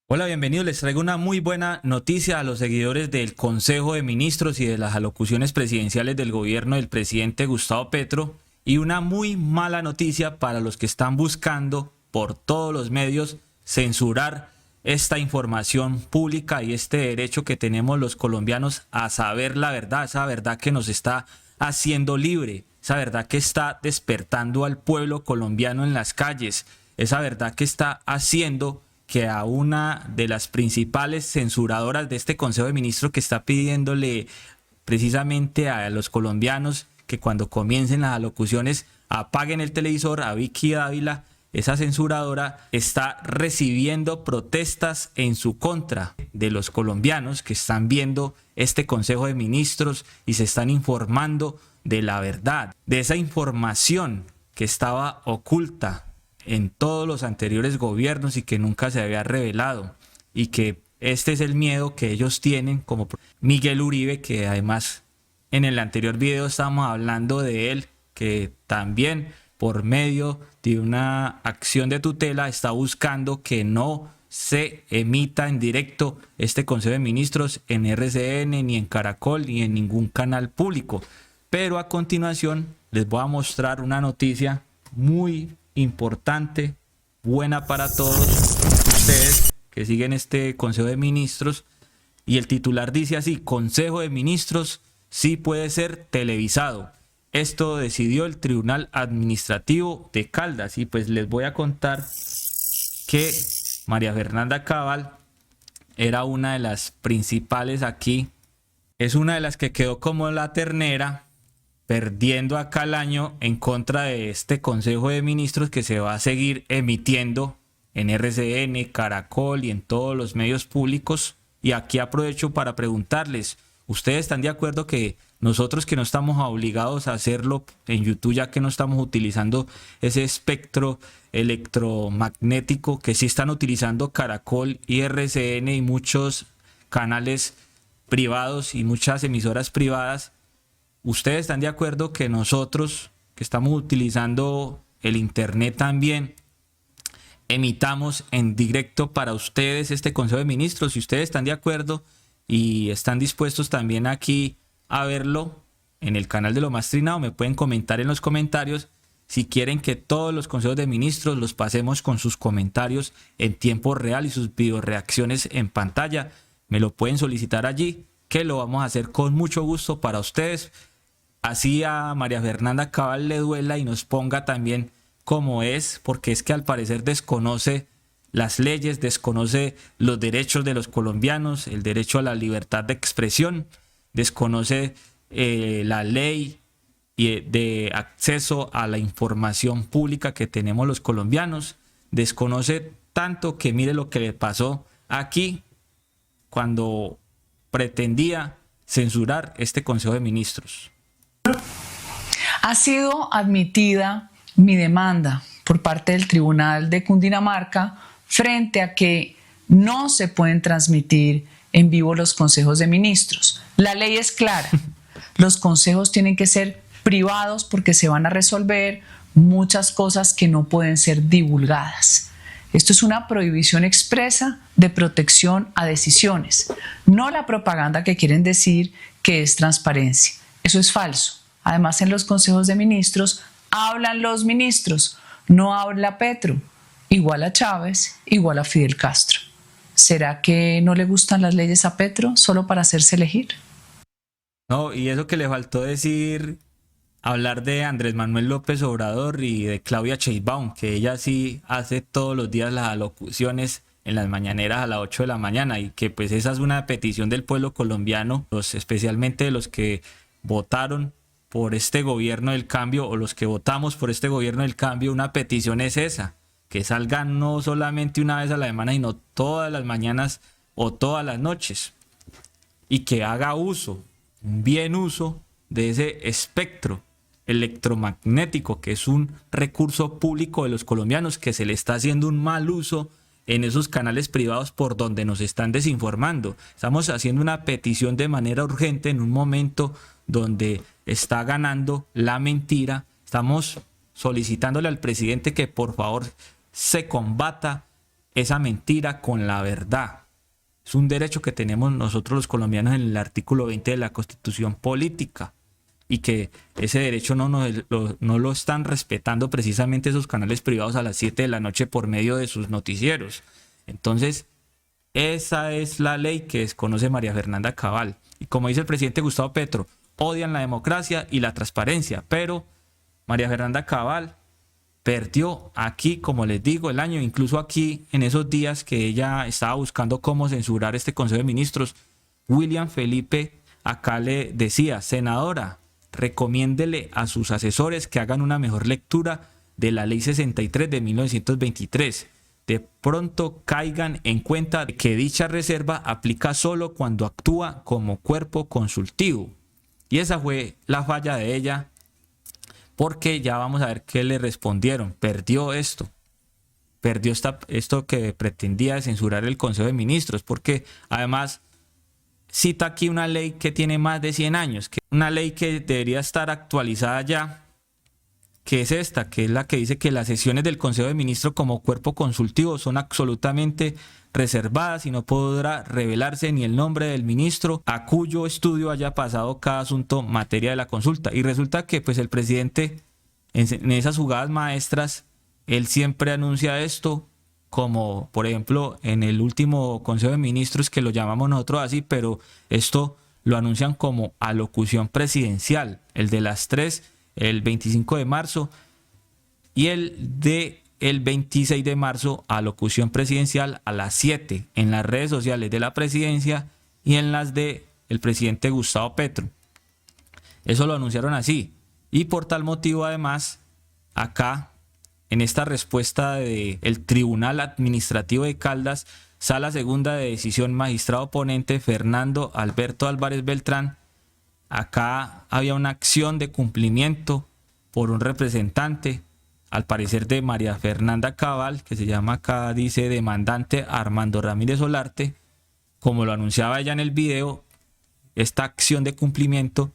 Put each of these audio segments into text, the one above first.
Hola, bienvenidos. Les traigo una muy buena noticia a los seguidores del Consejo de Ministros y de las alocuciones presidenciales del gobierno del presidente Gustavo Petro, y una muy mala noticia para los que están buscando por todos los medios censurar esta información pública y este derecho que tenemos los colombianos a saber la verdad, esa verdad que nos está haciendo libre, esa verdad que está despertando al pueblo colombiano en las calles, esa verdad que está haciendo que a una de las principales censuradoras de este Consejo de Ministros, que está pidiéndole precisamente a los colombianos que cuando comiencen las alocuciones apaguen el televisor, a Vicky Dávila, esa censuradora está recibiendo protestas en su contra de los colombianos que están viendo este Consejo de Ministros y se están informando de la verdad, de esa información que estaba oculta en todos los anteriores gobiernos y que nunca se había revelado, y que este es el miedo que ellos tienen, como Miguel Uribe, que además en el anterior video estábamos hablando de él, que también por medio de una acción de tutela está buscando que no se emita en directo este Consejo de Ministros en RCN, ni en Caracol, ni en ningún canal público. Pero a continuación les voy a mostrar una noticia muy importante, buena para todos ustedes que siguen este Consejo de Ministros, y el titular dice así: Consejo de Ministros sí puede ser televisado. Esto decidió el Tribunal Administrativo de Caldas. Y pues les voy a contar que María Fernanda Cabal era una de las principales aquí, es una de las que quedó como la ternera, perdiendo acá el año en contra de este Consejo de Ministros que se va a seguir emitiendo en RCN, Caracol y en todos los medios públicos. Y aquí aprovecho para preguntarles, ¿ustedes están de acuerdo que nosotros, que no estamos obligados a hacerlo en YouTube, ya que no estamos utilizando ese espectro electromagnético que sí están utilizando Caracol y RCN y muchos canales privados y muchas emisoras privadas, ustedes están de acuerdo que nosotros, que estamos utilizando el internet también, emitamos en directo para ustedes este Consejo de Ministros? Si ustedes están de acuerdo y están dispuestos también aquí a verlo en el canal de Lo Más Trinado, me pueden comentar en los comentarios. Si quieren que todos los consejos de ministros los pasemos con sus comentarios en tiempo real y sus video reacciones en pantalla, me lo pueden solicitar allí, que lo vamos a hacer con mucho gusto para ustedes. Así a María Fernanda Cabal le duela y nos ponga también como es, porque es que al parecer desconoce las leyes, desconoce los derechos de los colombianos, el derecho a la libertad de expresión, desconoce la ley y de acceso a la información pública que tenemos los colombianos, desconoce tanto que mire lo que le pasó aquí cuando pretendía censurar este Consejo de Ministros. Ha sido admitida mi demanda por parte del Tribunal de Cundinamarca frente a que no se pueden transmitir en vivo los consejos de ministros. La ley es clara. Los consejos tienen que ser privados porque se van a resolver muchas cosas que no pueden ser divulgadas. Esto es una prohibición expresa de protección a decisiones, no la propaganda que quieren decir que es transparencia. Eso es falso. Además, en los consejos de ministros hablan los ministros, no habla Petro. Igual a Chávez, igual a Fidel Castro. ¿Será que no le gustan las leyes a Petro solo para hacerse elegir? No, y eso que le faltó decir, hablar de Andrés Manuel López Obrador y de Claudia Sheinbaum, que ella sí hace todos los días las alocuciones en las mañaneras a las 8 de la mañana, y que pues esa es una petición del pueblo colombiano, especialmente de los que votaron por este gobierno del cambio, o los que votamos por este gobierno del cambio. Una petición es esa, que salgan no solamente una vez a la semana, sino todas las mañanas o todas las noches, y que haga uso, un bien uso de ese espectro electromagnético, que es un recurso público de los colombianos, que se le está haciendo un mal uso en esos canales privados por donde nos están desinformando. Estamos haciendo una petición de manera urgente en un momento donde está ganando la mentira. Estamos solicitándole al presidente que por favor se combata esa mentira con la verdad. Es un derecho que tenemos nosotros los colombianos en el artículo 20 de la Constitución Política, y que ese derecho no lo están respetando precisamente esos canales privados a las 7 de la noche por medio de sus noticieros. Entonces, esa es la ley que desconoce María Fernanda Cabal. Y como dice el presidente Gustavo Petro, odian la democracia y la transparencia, pero María Fernanda Cabal perdió aquí, como les digo, el año. Incluso aquí, en esos días que ella estaba buscando cómo censurar este Consejo de Ministros, William Felipe acá le decía: senadora, recomiéndele a sus asesores que hagan una mejor lectura de la Ley 63 de 1923. De pronto caigan en cuenta de que dicha reserva aplica solo cuando actúa como cuerpo consultivo. Y esa fue la falla de ella, porque ya vamos a ver qué le respondieron. Perdió esto que pretendía censurar el Consejo de Ministros, porque además cita aquí una ley que tiene más de 100 años, una ley que debería estar actualizada ya, que es esta, que es la que dice que las sesiones del Consejo de Ministros como cuerpo consultivo son absolutamente reservadas y no podrá revelarse ni el nombre del ministro a cuyo estudio haya pasado cada asunto materia de la consulta. Y resulta que pues el presidente en esas jugadas maestras, él siempre anuncia esto, como por ejemplo en el último Consejo de Ministros, que lo llamamos nosotros así, pero esto lo anuncian como alocución presidencial, el de las 3, el 25 de marzo, y el 26 de marzo, alocución presidencial a las 7 en las redes sociales de la presidencia y en las de el presidente Gustavo Petro. Eso lo anunciaron así, y por tal motivo además acá en esta respuesta del Tribunal Administrativo de Caldas, Sala Segunda de Decisión, magistrado ponente Fernando Alberto Álvarez Beltrán, acá había una acción de cumplimiento por un representante, al parecer de María Fernanda Cabal, que se llama acá, dice, demandante Armando Ramírez Olarte. Como lo anunciaba ella en el video, esta acción de cumplimiento,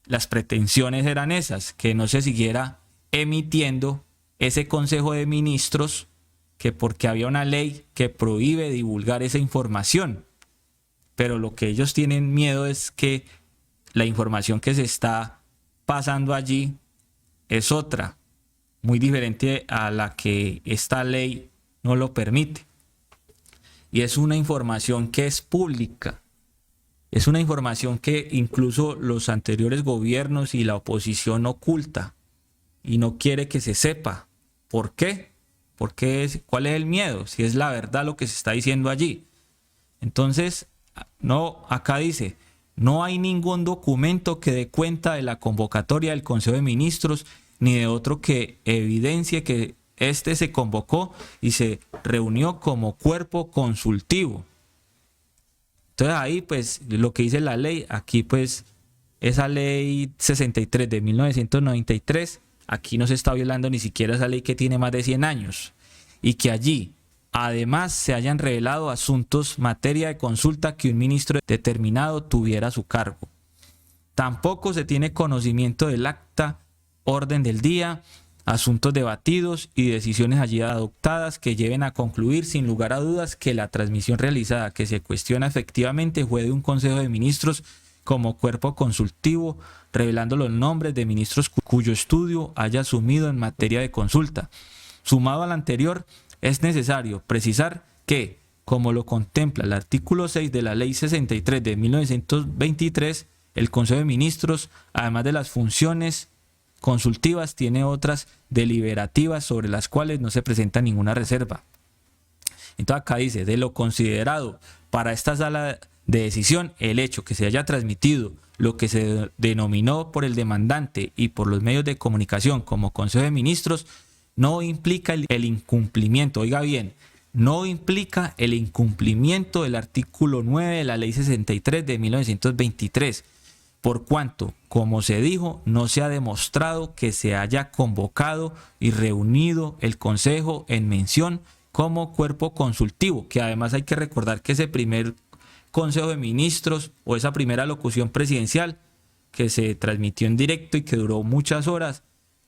las pretensiones eran esas, que no se siguiera emitiendo ese Consejo de Ministros, que porque había una ley que prohíbe divulgar esa información. Pero lo que ellos tienen miedo es que la información que se está pasando allí es otra, muy diferente a la que esta ley no lo permite. Y es una información que es pública. Es una información que incluso los anteriores gobiernos y la oposición oculta y no quiere que se sepa. ¿Por qué? ¿Cuál es el miedo? Si es la verdad lo que se está diciendo allí. Entonces, no, acá dice: no hay ningún documento que dé cuenta de la convocatoria del Consejo de Ministros ni de otro que evidencie que este se convocó y se reunió como cuerpo consultivo. Entonces ahí pues lo que dice la ley, aquí pues esa ley 63 de 1993, aquí no se está violando ni siquiera esa ley que tiene más de 100 años, y que allí además se hayan revelado asuntos materia de consulta que un ministro determinado tuviera a su cargo. Tampoco se tiene conocimiento del acta, orden del día, asuntos debatidos y decisiones allí adoptadas que lleven a concluir sin lugar a dudas que la transmisión realizada que se cuestiona efectivamente fue de un Consejo de Ministros como cuerpo consultivo, revelando los nombres de ministros cuyo estudio haya asumido en materia de consulta. Sumado al anterior, es necesario precisar que, como lo contempla el artículo 6 de la Ley 63 de 1923, el Consejo de Ministros, además de las funciones consultivas, tiene otras deliberativas sobre las cuales no se presenta ninguna reserva. Entonces acá dice: de lo considerado para esta sala de decisión, el hecho que se haya transmitido lo que se denominó por el demandante y por los medios de comunicación como Consejo de Ministros no implica el incumplimiento, oiga bien, no implica el incumplimiento del artículo 9 de la Ley 63 de 1923, por cuanto, como se dijo, no se ha demostrado que se haya convocado y reunido el Consejo en mención como cuerpo consultivo, que además hay que recordar que ese primer Consejo de Ministros o esa primera locución presidencial que se transmitió en directo y que duró muchas horas,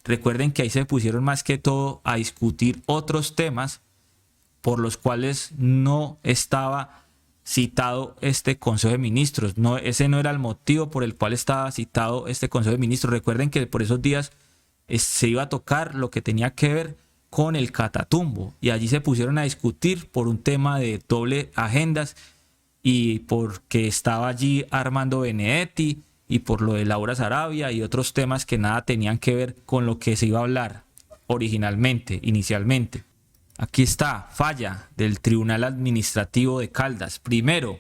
recuerden que ahí se pusieron más que todo a discutir otros temas por los cuales no estaba citado este Consejo de Ministros. No, ese no era el motivo por el cual estaba citado este Consejo de Ministros. Recuerden que por esos días se iba a tocar lo que tenía que ver con el Catatumbo y allí se pusieron a discutir por un tema de doble agendas y porque estaba allí Armando Benedetti y por lo de Laura Sarabia y otros temas que nada tenían que ver con lo que se iba a hablar originalmente, inicialmente. Aquí está, falla del Tribunal Administrativo de Caldas. Primero,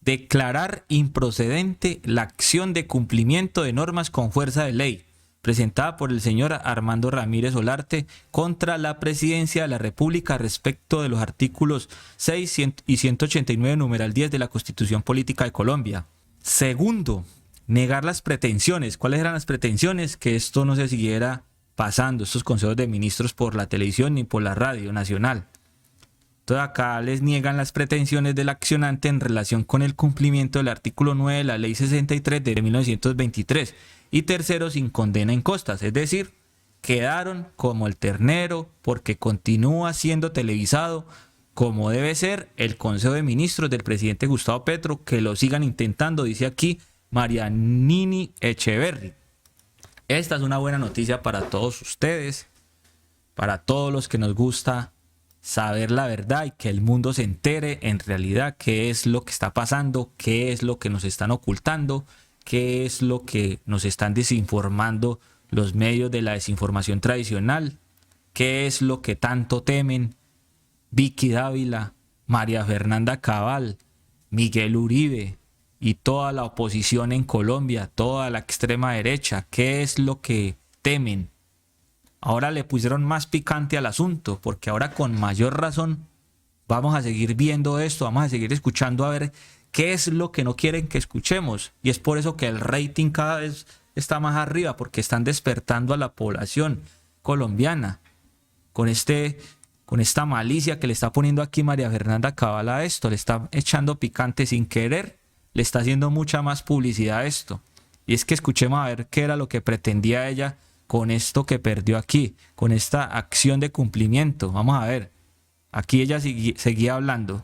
declarar improcedente la acción de cumplimiento de normas con fuerza de ley presentada por el señor Armando Ramírez Olarte contra la Presidencia de la República respecto de los artículos 6 y 189 numeral 10 de la Constitución Política de Colombia. Segundo, negar las pretensiones. ¿Cuáles eran las pretensiones? Que esto no se siguiera pasando, estos consejos de ministros, por la televisión ni por la radio nacional. Entonces acá les niegan las pretensiones del accionante en relación con el cumplimiento del artículo 9 de la Ley 63 de 1923. Y tercero, sin condena en costas, es decir, quedaron como el ternero porque continúa siendo televisado como debe ser el Consejo de Ministros del presidente Gustavo Petro, que lo sigan intentando, dice aquí Marianini Echeverry. Esta es una buena noticia para todos ustedes, para todos los que nos gusta saber la verdad y que el mundo se entere en realidad qué es lo que está pasando, qué es lo que nos están ocultando, qué es lo que nos están desinformando los medios de la desinformación tradicional, qué es lo que tanto temen Vicky Dávila, María Fernanda Cabal, Miguel Uribe y toda la oposición en Colombia, toda la extrema derecha, qué es lo que temen. Ahora le pusieron más picante al asunto, porque ahora con mayor razón vamos a seguir viendo esto, vamos a seguir escuchando a ver qué es lo que no quieren que escuchemos. Y es por eso que el rating cada vez está más arriba, porque están despertando a la población colombiana con esta malicia que le está poniendo aquí María Fernanda Cabal a esto. Le está echando picante sin querer, le está haciendo mucha más publicidad a esto. Y es que escuchemos a ver qué era lo que pretendía ella con esto que perdió aquí, con esta acción de cumplimiento. Vamos a ver. Aquí ella seguía hablando.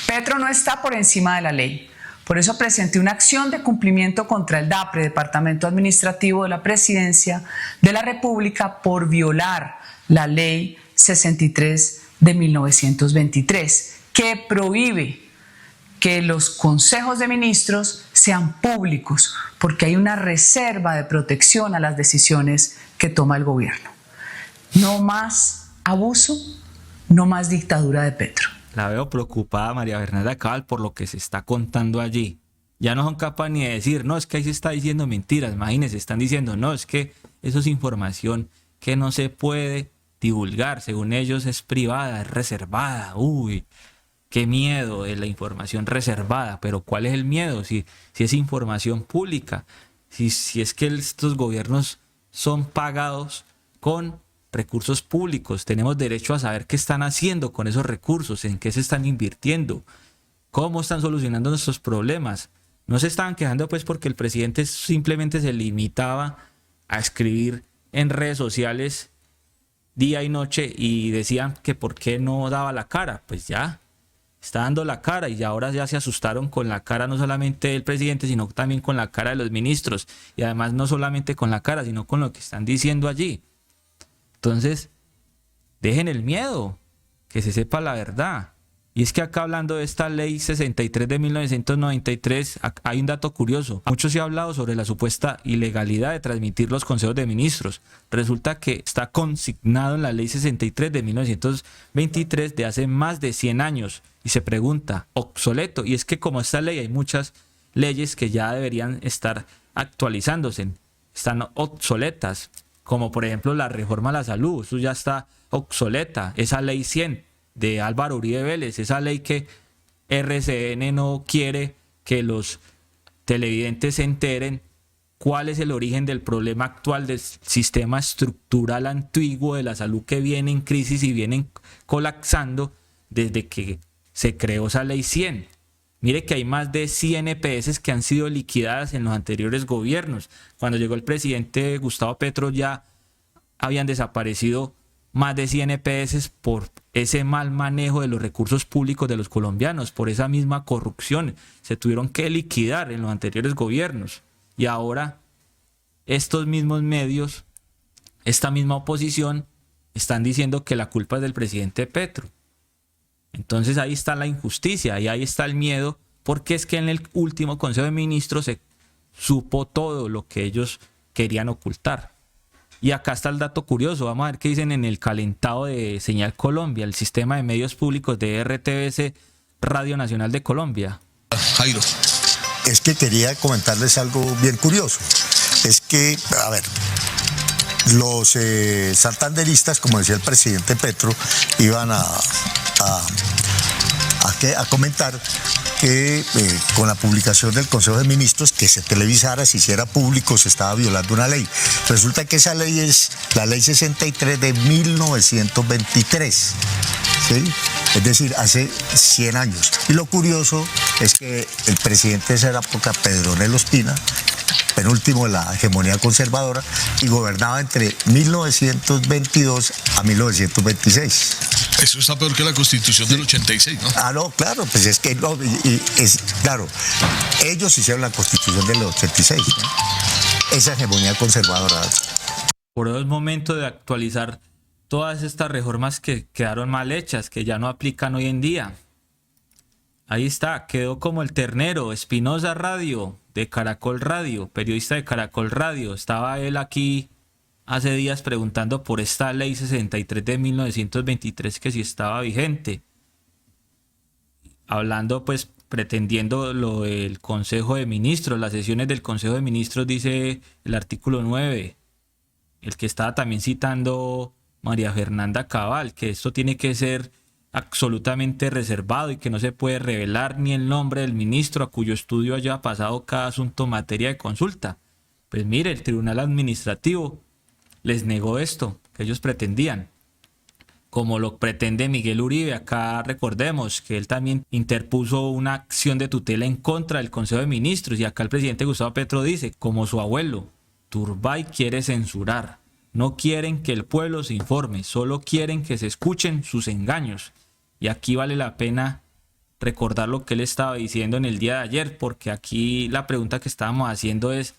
Petro no está por encima de la ley. Por eso presenté una acción de cumplimiento contra el DAPRE, Departamento Administrativo de la Presidencia de la República, por violar la Ley 63 de 1923, que prohíbe que los consejos de ministros sean públicos, porque hay una reserva de protección a las decisiones que toma el gobierno. No más abuso, no más dictadura de Petro. La veo preocupada María Fernanda Cabal por lo que se está contando allí. Ya no son capaces ni de decir, no, es que ahí se está diciendo mentiras. Imagínense, están diciendo, no, es que eso es información que no se puede divulgar. Según ellos es privada, es reservada. Uy, qué miedo de la información reservada. Pero ¿cuál es el miedo? Si es información pública, si es que estos gobiernos son pagados con recursos públicos, tenemos derecho a saber qué están haciendo con esos recursos, en qué se están invirtiendo, cómo están solucionando nuestros problemas. No se estaban quejando pues porque el presidente simplemente se limitaba a escribir en redes sociales día y noche y decían que por qué no daba la cara. Pues ya está dando la cara y ahora ya se asustaron con la cara no solamente del presidente, sino también con la cara de los ministros, y además no solamente con la cara, sino con lo que están diciendo allí. Entonces, dejen el miedo, que se sepa la verdad. Y es que acá, hablando de esta ley 63 de 1993, hay un dato curioso. Mucho se ha hablado sobre la supuesta ilegalidad de transmitir los consejos de ministros. Resulta que está consignado en la ley 63 de 1923 de hace más de 100 años. Y se pregunta, obsoleto. Y es que como esta ley hay muchas leyes que ya deberían estar actualizándose, están obsoletas. Como por ejemplo la reforma a la salud, eso ya está obsoleta. Esa ley 100 de Álvaro Uribe Vélez, esa ley que RCN no quiere que los televidentes se enteren cuál es el origen del problema actual del sistema estructural antiguo de la salud, que viene en crisis y viene colapsando desde que se creó esa ley 100. Mire que hay más de 100 EPS que han sido liquidadas en los anteriores gobiernos. Cuando llegó el presidente Gustavo Petro ya habían desaparecido más de 100 EPS por ese mal manejo de los recursos públicos de los colombianos, por esa misma corrupción. Se tuvieron que liquidar en los anteriores gobiernos. Y ahora estos mismos medios, esta misma oposición, están diciendo que la culpa es del presidente Petro. Entonces ahí está la injusticia y ahí está el miedo, porque es que en el último Consejo de Ministros se supo todo lo que ellos querían ocultar. Y acá está el dato curioso, vamos a ver qué dicen en el calentado de Señal Colombia, el sistema de medios públicos de RTBC, Radio Nacional de Colombia. Jairo. Es que quería comentarles algo bien curioso. Es que, a ver, los santanderistas, como decía el presidente Petro, iban a comentar que con la publicación del Consejo de Ministros, que se televisara, se hiciera público, se estaba violando una ley. Resulta que esa ley es la ley 63 de 1923, ¿sí? Es decir, hace 100 años. Y lo curioso es que el presidente de esa época, Pedronel Ospina, penúltimo de la hegemonía conservadora, y gobernaba entre 1922 a 1926. Eso está peor que la Constitución del 86, ¿no? Ah, no, claro, pues es que no, claro, ellos hicieron la Constitución del 86, ¿no? Esa hegemonía conservadora. Por eso es momento de actualizar todas estas reformas que quedaron mal hechas, que ya no aplican hoy en día. Ahí está, quedó como el ternero, Espinosa Radio, de Caracol Radio, periodista de Caracol Radio. Estaba él aquí hace días preguntando por esta ley 63 de 1923, que si estaba vigente. Hablando, pues, pretendiendo lo del Consejo de Ministros, las sesiones del Consejo de Ministros, dice el artículo 9, el que estaba también citando María Fernanda Cabal, que esto tiene que ser absolutamente reservado y que no se puede revelar ni el nombre del ministro a cuyo estudio haya pasado cada asunto materia de consulta. Pues mire, el Tribunal Administrativo les negó esto que ellos pretendían, como lo pretende Miguel Uribe. Acá recordemos que él también interpuso una acción de tutela en contra del Consejo de Ministros, y acá el presidente Gustavo Petro dice, como su abuelo, Turbay quiere censurar. No quieren que el pueblo se informe, solo quieren que se escuchen sus engaños. Y aquí vale la pena recordar lo que él estaba diciendo en el día de ayer, porque aquí la pregunta que estábamos haciendo es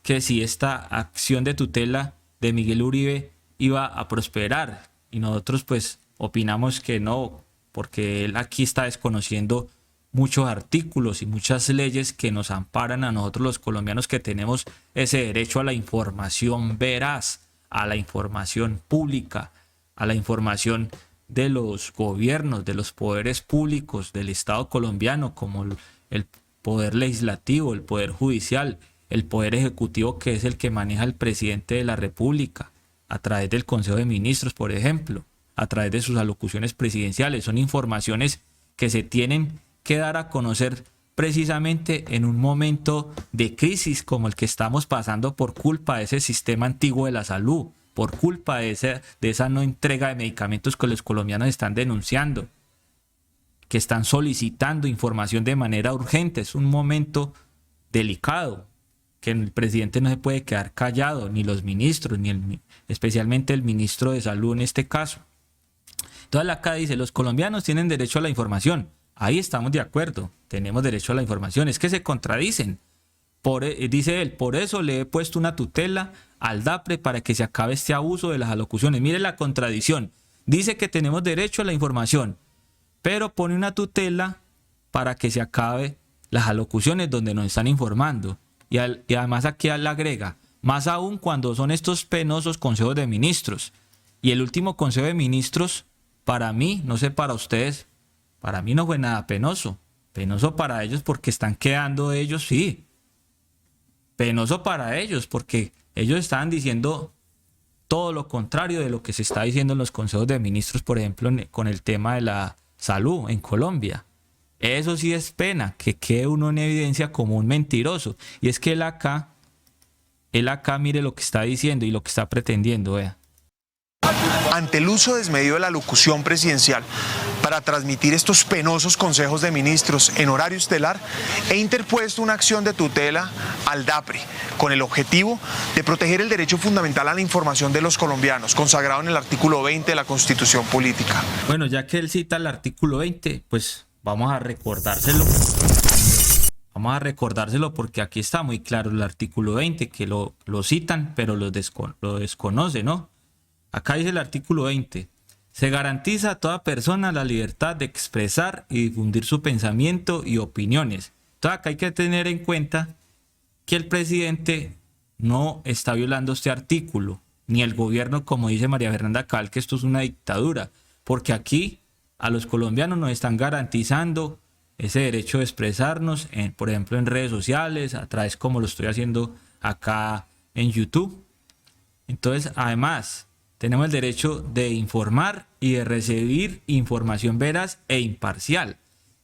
que si esta acción de tutela de Miguel Uribe iba a prosperar, y nosotros pues opinamos que no, porque él aquí está desconociendo muchos artículos y muchas leyes que nos amparan a nosotros los colombianos, que tenemos ese derecho a la información veraz, a la información pública, a la información de los gobiernos, de los poderes públicos del Estado colombiano, como el poder legislativo, el poder judicial, el poder ejecutivo, que es el que maneja el presidente de la República, a través del Consejo de Ministros, por ejemplo, a través de sus alocuciones presidenciales. Son informaciones que se tienen que dar a conocer precisamente en un momento de crisis como el que estamos pasando por culpa de ese sistema antiguo de la salud, por culpa de esa no entrega de medicamentos que los colombianos están denunciando, que están solicitando información de manera urgente. Es un momento delicado, que el presidente no se puede quedar callado, ni los ministros, especialmente el ministro de Salud en este caso. Entonces acá dice, los colombianos tienen derecho a la información. Ahí estamos de acuerdo, tenemos derecho a la información. Es que se contradicen. Dice él, por eso le he puesto una tutela al DAPRE para que se acabe este abuso de las alocuciones. Mire la contradicción. Dice que tenemos derecho a la información, pero pone una tutela para que se acabe las alocuciones donde nos están informando. Y además aquí le agrega, más aún cuando son estos penosos consejos de ministros. Y el último consejo de ministros, para mí, no sé para ustedes, para mí no fue nada penoso. Penoso para ellos porque están quedando ellos, sí. Penoso para ellos porque ellos estaban diciendo todo lo contrario de lo que se está diciendo en los consejos de ministros, por ejemplo, con el tema de la salud en Colombia. Eso sí es pena, que quede uno en evidencia como un mentiroso. Y es que él acá mire lo que está diciendo y lo que está pretendiendo, vea. ante el uso desmedido de la locución presidencial para transmitir estos penosos consejos de ministros en horario estelar, he interpuesto una acción de tutela al DAPRE con el objetivo de proteger el derecho fundamental a la información de los colombianos, consagrado en el artículo 20 de la Constitución Política. Bueno, ya que él cita el artículo 20, pues vamos a recordárselo. Vamos a recordárselo porque aquí está muy claro el artículo 20, que lo citan, pero lo desconoce, ¿no? Acá dice el artículo 20. Se garantiza a toda persona la libertad de expresar y difundir su pensamiento y opiniones. Entonces acá hay que tener en cuenta que el presidente no está violando este artículo, ni el gobierno, como dice María Fernanda Cabal, que esto es una dictadura, porque aquí a los colombianos nos están garantizando ese derecho de expresarnos, por ejemplo, en redes sociales, a través como lo estoy haciendo acá en YouTube. Entonces, además, tenemos el derecho de informar y de recibir información veraz e imparcial.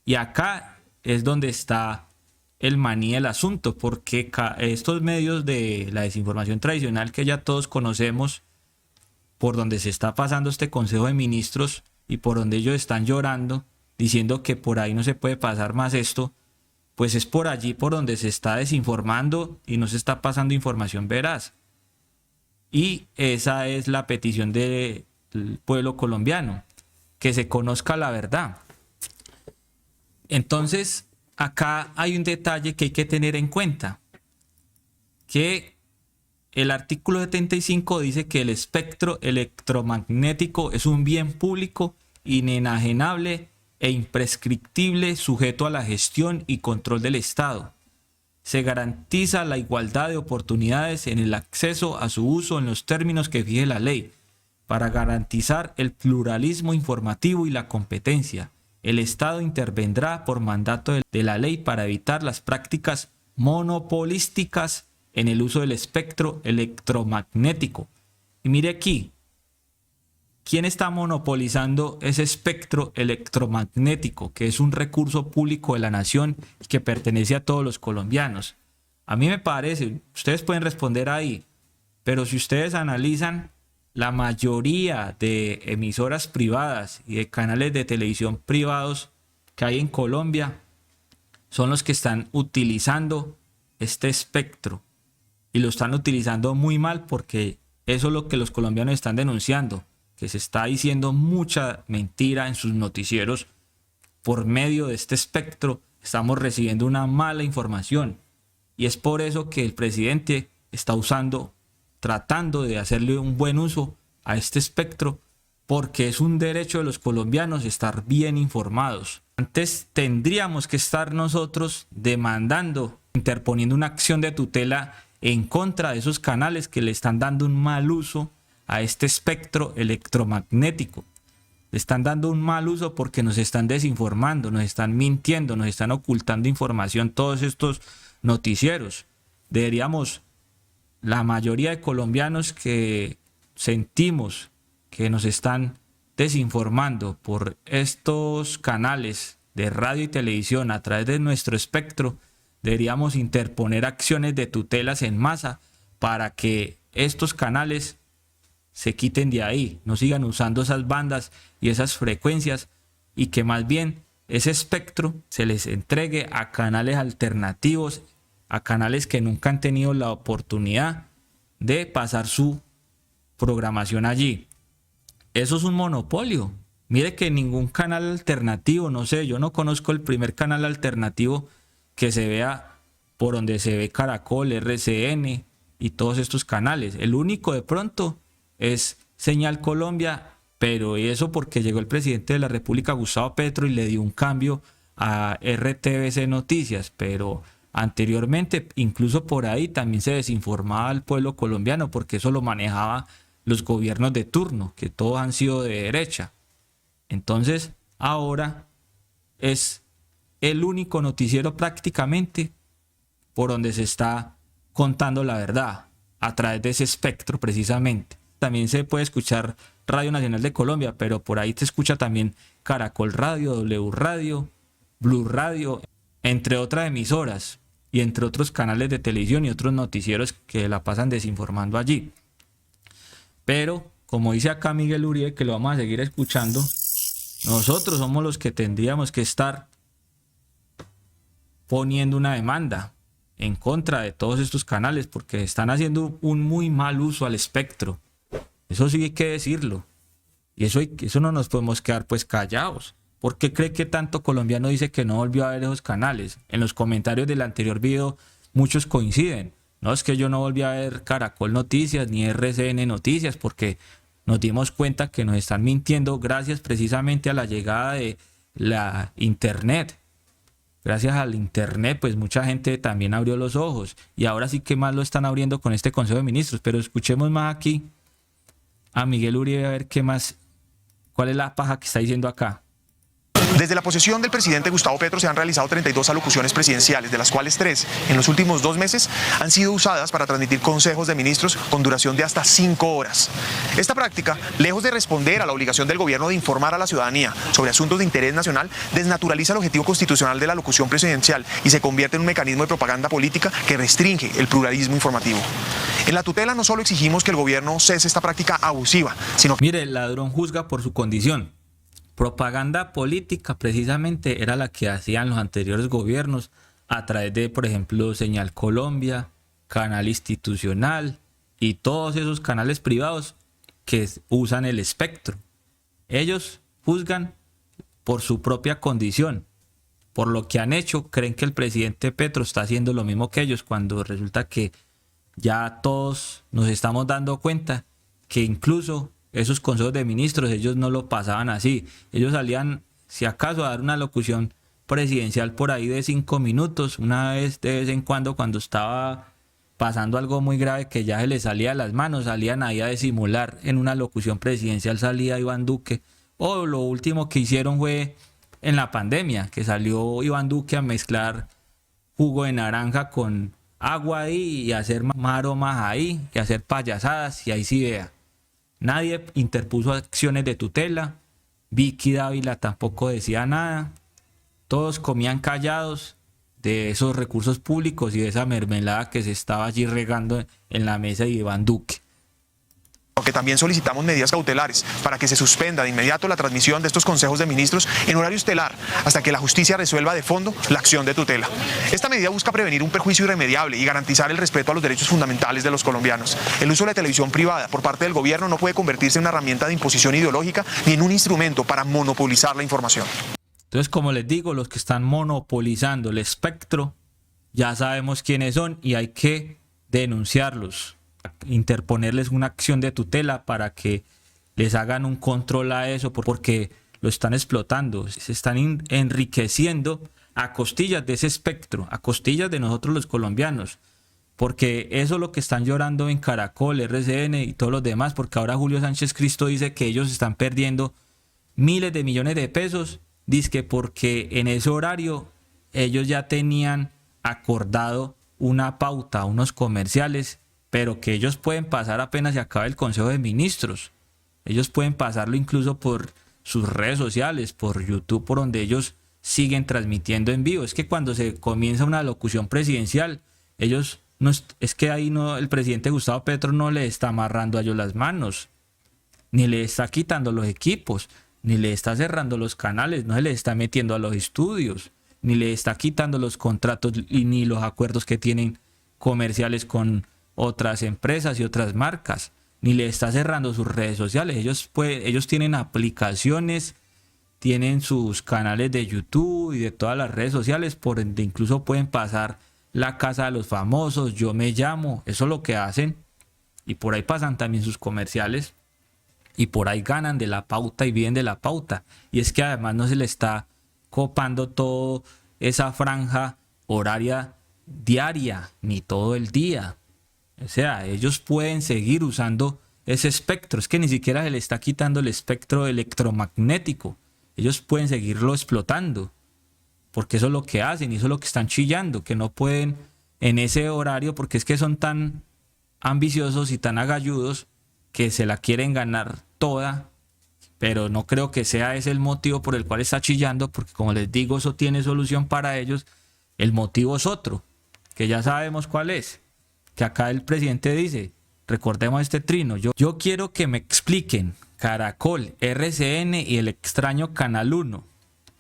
Y acá es donde está el maní del asunto, porque estos medios de la desinformación tradicional que ya todos conocemos, por donde se está pasando este Consejo de Ministros y por donde ellos están llorando, diciendo que por ahí no se puede pasar más esto, pues es por allí por donde se está desinformando y no se está pasando información veraz. Y esa es la petición del pueblo colombiano, que se conozca la verdad. Entonces, acá hay un detalle que hay que tener en cuenta, que el artículo 75 dice que el espectro electromagnético es un bien público inenajenable e imprescriptible, sujeto a la gestión y control del Estado. Se garantiza la igualdad de oportunidades en el acceso a su uso en los términos que fije la ley, para garantizar el pluralismo informativo y la competencia. El Estado intervendrá por mandato de la ley para evitar las prácticas monopolísticas en el uso del espectro electromagnético. Y mire aquí, ¿quién está monopolizando ese espectro electromagnético, que es un recurso público de la nación y que pertenece a todos los colombianos? A mí me parece, ustedes pueden responder ahí, pero si ustedes analizan, la mayoría de emisoras privadas y de canales de televisión privados que hay en Colombia son los que están utilizando este espectro, y lo están utilizando muy mal, porque eso es lo que los colombianos están denunciando, que se está diciendo mucha mentira en sus noticieros. Por medio de este espectro estamos recibiendo una mala información, y es por eso que el presidente está tratando de hacerle un buen uso a este espectro, porque es un derecho de los colombianos estar bien informados. Antes tendríamos que estar nosotros demandando, interponiendo una acción de tutela en contra de esos canales que le están dando un mal uso a este espectro electromagnético. Le están dando un mal uso porque nos están desinformando, nos están mintiendo, nos están ocultando información todos estos noticieros. Deberíamos, la mayoría de colombianos que sentimos que nos están desinformando por estos canales de radio y televisión a través de nuestro espectro, deberíamos interponer acciones de tutelas en masa para que estos canales se quiten de ahí, no sigan usando esas bandas y esas frecuencias, y que más bien ese espectro se les entregue a canales alternativos, a canales que nunca han tenido la oportunidad de pasar su programación allí. Eso es un monopolio. Mire que ningún canal alternativo, no sé, yo no conozco el primer canal alternativo que se vea por donde se ve Caracol, RCN y todos estos canales. El único de pronto es Señal Colombia, pero eso porque llegó el presidente de la República, Gustavo Petro, y le dio un cambio a RTBC Noticias, pero anteriormente incluso por ahí también se desinformaba al pueblo colombiano, porque eso lo manejaba los gobiernos de turno, que todos han sido de derecha. Entonces ahora es el único noticiero prácticamente por donde se está contando la verdad, a través de ese espectro precisamente. También se puede escuchar Radio Nacional de Colombia, pero por ahí te escucha también Caracol Radio, W Radio, Blue Radio, entre otras emisoras y entre otros canales de televisión y otros noticieros que la pasan desinformando allí. Pero como dice acá Miguel Uribe, que lo vamos a seguir escuchando, nosotros somos los que tendríamos que estar poniendo una demanda en contra de todos estos canales porque están haciendo un muy mal uso al espectro. Eso sí hay que decirlo. Y eso no nos podemos quedar pues callados. ¿Por qué cree que tanto colombiano dice que no volvió a ver esos canales? En los comentarios del anterior video muchos coinciden. No, es que yo no volví a ver Caracol Noticias ni RCN Noticias porque nos dimos cuenta que nos están mintiendo gracias precisamente a la llegada de la internet. Gracias al internet, pues mucha gente también abrió los ojos y ahora sí que más lo están abriendo con este Consejo de Ministros. Pero escuchemos más aquí a Miguel Uribe a ver qué más, cuál es la paja que está diciendo acá. Desde la posesión del presidente Gustavo Petro se han realizado 32 alocuciones presidenciales, de las cuales 3 en los últimos 2 meses han sido usadas para transmitir consejos de ministros con duración de hasta 5 horas. Esta práctica, lejos de responder a la obligación del gobierno de informar a la ciudadanía sobre asuntos de interés nacional, desnaturaliza el objetivo constitucional de la alocución presidencial y se convierte en un mecanismo de propaganda política que restringe el pluralismo informativo. En la tutela no solo exigimos que el gobierno cese esta práctica abusiva, sino que... Mire, el ladrón juzga por su condición. Propaganda política precisamente era la que hacían los anteriores gobiernos a través de, por ejemplo, Señal Colombia, Canal Institucional y todos esos canales privados que usan el espectro. Ellos juzgan por su propia condición. Por lo que han hecho, creen que el presidente Petro está haciendo lo mismo que ellos, cuando resulta que ya todos nos estamos dando cuenta que incluso esos consejos de ministros, ellos no lo pasaban así. Ellos salían, si acaso, a dar una locución presidencial por ahí de 5 minutos, una vez de vez en cuando estaba pasando algo muy grave que ya se les salía de las manos, salían ahí a disimular. En una locución presidencial salía Iván Duque. O lo último que hicieron fue en la pandemia, que salió Iván Duque a mezclar jugo de naranja con agua ahí y hacer maromas ahí, y hacer payasadas, y ahí sí vea. Nadie interpuso acciones de tutela. Vicky Dávila tampoco decía nada. Todos comían callados de esos recursos públicos y de esa mermelada que se estaba allí regando en la mesa de Iván Duque. Aunque también solicitamos medidas cautelares para que se suspenda de inmediato la transmisión de estos consejos de ministros en horario estelar hasta que la justicia resuelva de fondo la acción de tutela. Esta medida busca prevenir un perjuicio irremediable y garantizar el respeto a los derechos fundamentales de los colombianos. El uso de la televisión privada por parte del gobierno no puede convertirse en una herramienta de imposición ideológica ni en un instrumento para monopolizar la información. Entonces, como les digo, los que están monopolizando el espectro ya sabemos quiénes son y hay que denunciarlos, interponerles una acción de tutela para que les hagan un control a eso, porque lo están explotando, se están enriqueciendo a costillas de ese espectro, a costillas de nosotros los colombianos, porque eso es lo que están llorando en Caracol, RCN y todos los demás, porque ahora Julio Sánchez Cristo dice que ellos están perdiendo miles de millones de pesos, dizque porque en ese horario ellos ya tenían acordado una pauta, unos comerciales, pero que ellos pueden pasar apenas se acabe el Consejo de Ministros. Ellos pueden pasarlo incluso por sus redes sociales, por YouTube, por donde ellos siguen transmitiendo en vivo. Es que cuando se comienza una locución presidencial, ellos no, es que ahí no, el presidente Gustavo Petro no le está amarrando a ellos las manos, ni le está quitando los equipos, ni le está cerrando los canales, no se le está metiendo a los estudios, ni le está quitando los contratos y ni los acuerdos que tienen comerciales con otras empresas y otras marcas, ni le está cerrando sus redes sociales. Ellos tienen aplicaciones, tienen sus canales de YouTube y de todas las redes sociales por donde incluso pueden pasar la casa de los famosos, yo me llamo, eso es lo que hacen, y por ahí pasan también sus comerciales y por ahí ganan de la pauta y viven de la pauta. Y es que además no se le está copando toda esa franja horaria diaria ni todo el día. O sea, ellos pueden seguir usando ese espectro. Es que ni siquiera se le está quitando el espectro electromagnético. Ellos pueden seguirlo explotando. Porque eso es lo que hacen y eso es lo que están chillando. Que no pueden en ese horario porque es que son tan ambiciosos y tan agalludos que se la quieren ganar toda. Pero no creo que sea ese el motivo por el cual está chillando. Porque como les digo, eso tiene solución para ellos. El motivo es otro, que ya sabemos cuál es. Que acá el presidente dice, recordemos este trino. Yo quiero que me expliquen Caracol, RCN y el extraño Canal 1.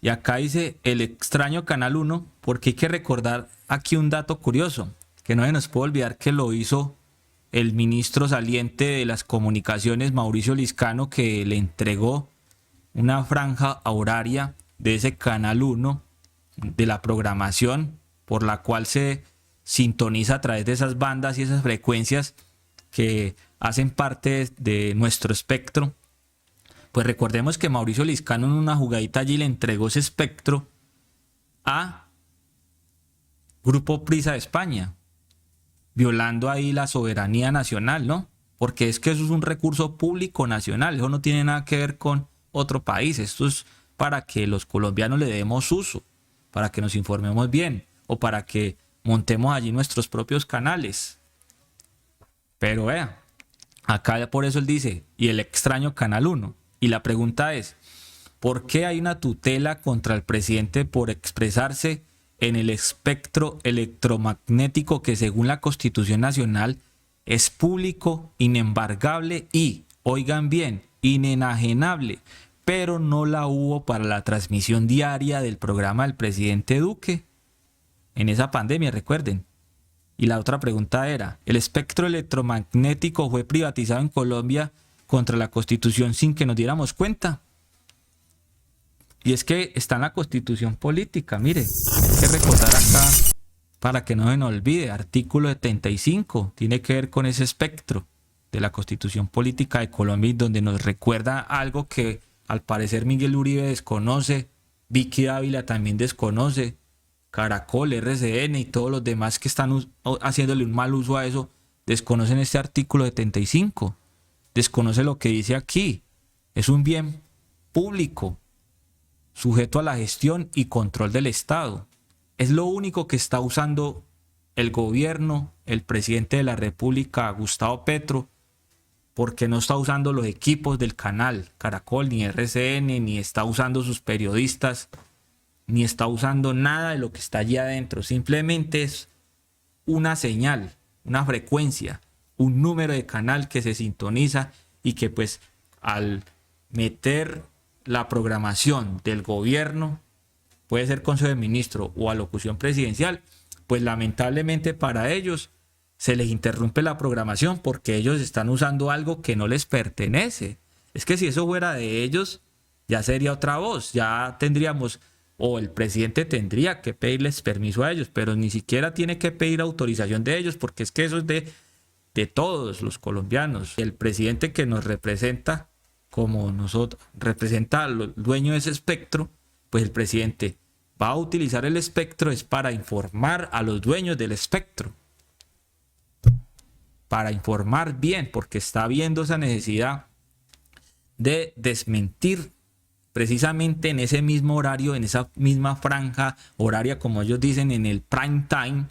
Y acá dice el extraño Canal 1 porque hay que recordar aquí un dato curioso, que no se nos puede olvidar que lo hizo el ministro saliente de las comunicaciones, Mauricio Liscano, que le entregó una franja horaria de ese Canal 1, de la programación por la cual se sintoniza a través de esas bandas y esas frecuencias que hacen parte de nuestro espectro. Pues recordemos que Mauricio Liscano en una jugadita allí le entregó ese espectro a Grupo Prisa de España, violando ahí la soberanía nacional, ¿no? Porque es que eso es un recurso público nacional, eso no tiene nada que ver con otro país, esto es para que los colombianos le demos uso, para que nos informemos bien o para que montemos allí nuestros propios canales. Pero vea, acá por eso él dice, y el extraño Canal 1. Y la pregunta es, ¿por qué hay una tutela contra el presidente por expresarse en el espectro electromagnético que según la Constitución Nacional es público, inembargable y, oigan bien, inenajenable, pero no la hubo para la transmisión diaria del programa del presidente Duque en esa pandemia, recuerden? Y la otra pregunta era, ¿el espectro electromagnético fue privatizado en Colombia contra la Constitución sin que nos diéramos cuenta? Y es que está en la Constitución política, mire, hay que recordar acá para que no se nos olvide, artículo 75, tiene que ver con ese espectro de la Constitución política de Colombia, donde nos recuerda algo que al parecer Miguel Uribe desconoce, Vicky Dávila también desconoce, Caracol, RCN y todos los demás que están haciéndole un mal uso a eso, desconocen este artículo 75, desconoce lo que dice aquí, es un bien público, sujeto a la gestión y control del Estado. Es lo único que está usando el gobierno, el presidente de la República, Gustavo Petro, porque no está usando los equipos del canal Caracol, ni RCN, ni está usando sus periodistas, ni está usando nada de lo que está allí adentro. Simplemente es una señal, una frecuencia, un número de canal que se sintoniza y que pues al meter la programación del gobierno, puede ser Consejo de Ministros o alocución presidencial, pues lamentablemente para ellos se les interrumpe la programación porque ellos están usando algo que no les pertenece. Es que si eso fuera de ellos, ya sería otra voz, ya tendríamos, o el presidente tendría que pedirles permiso a ellos, pero ni siquiera tiene que pedir autorización de ellos porque es que eso es de todos los colombianos. El presidente que nos representa, como nosotros, representa al dueño de ese espectro, pues el presidente va a utilizar el espectro es para informar a los dueños del espectro, para informar bien, porque está viendo esa necesidad de desmentir precisamente en ese mismo horario, en esa misma franja horaria, como ellos dicen, en el prime time,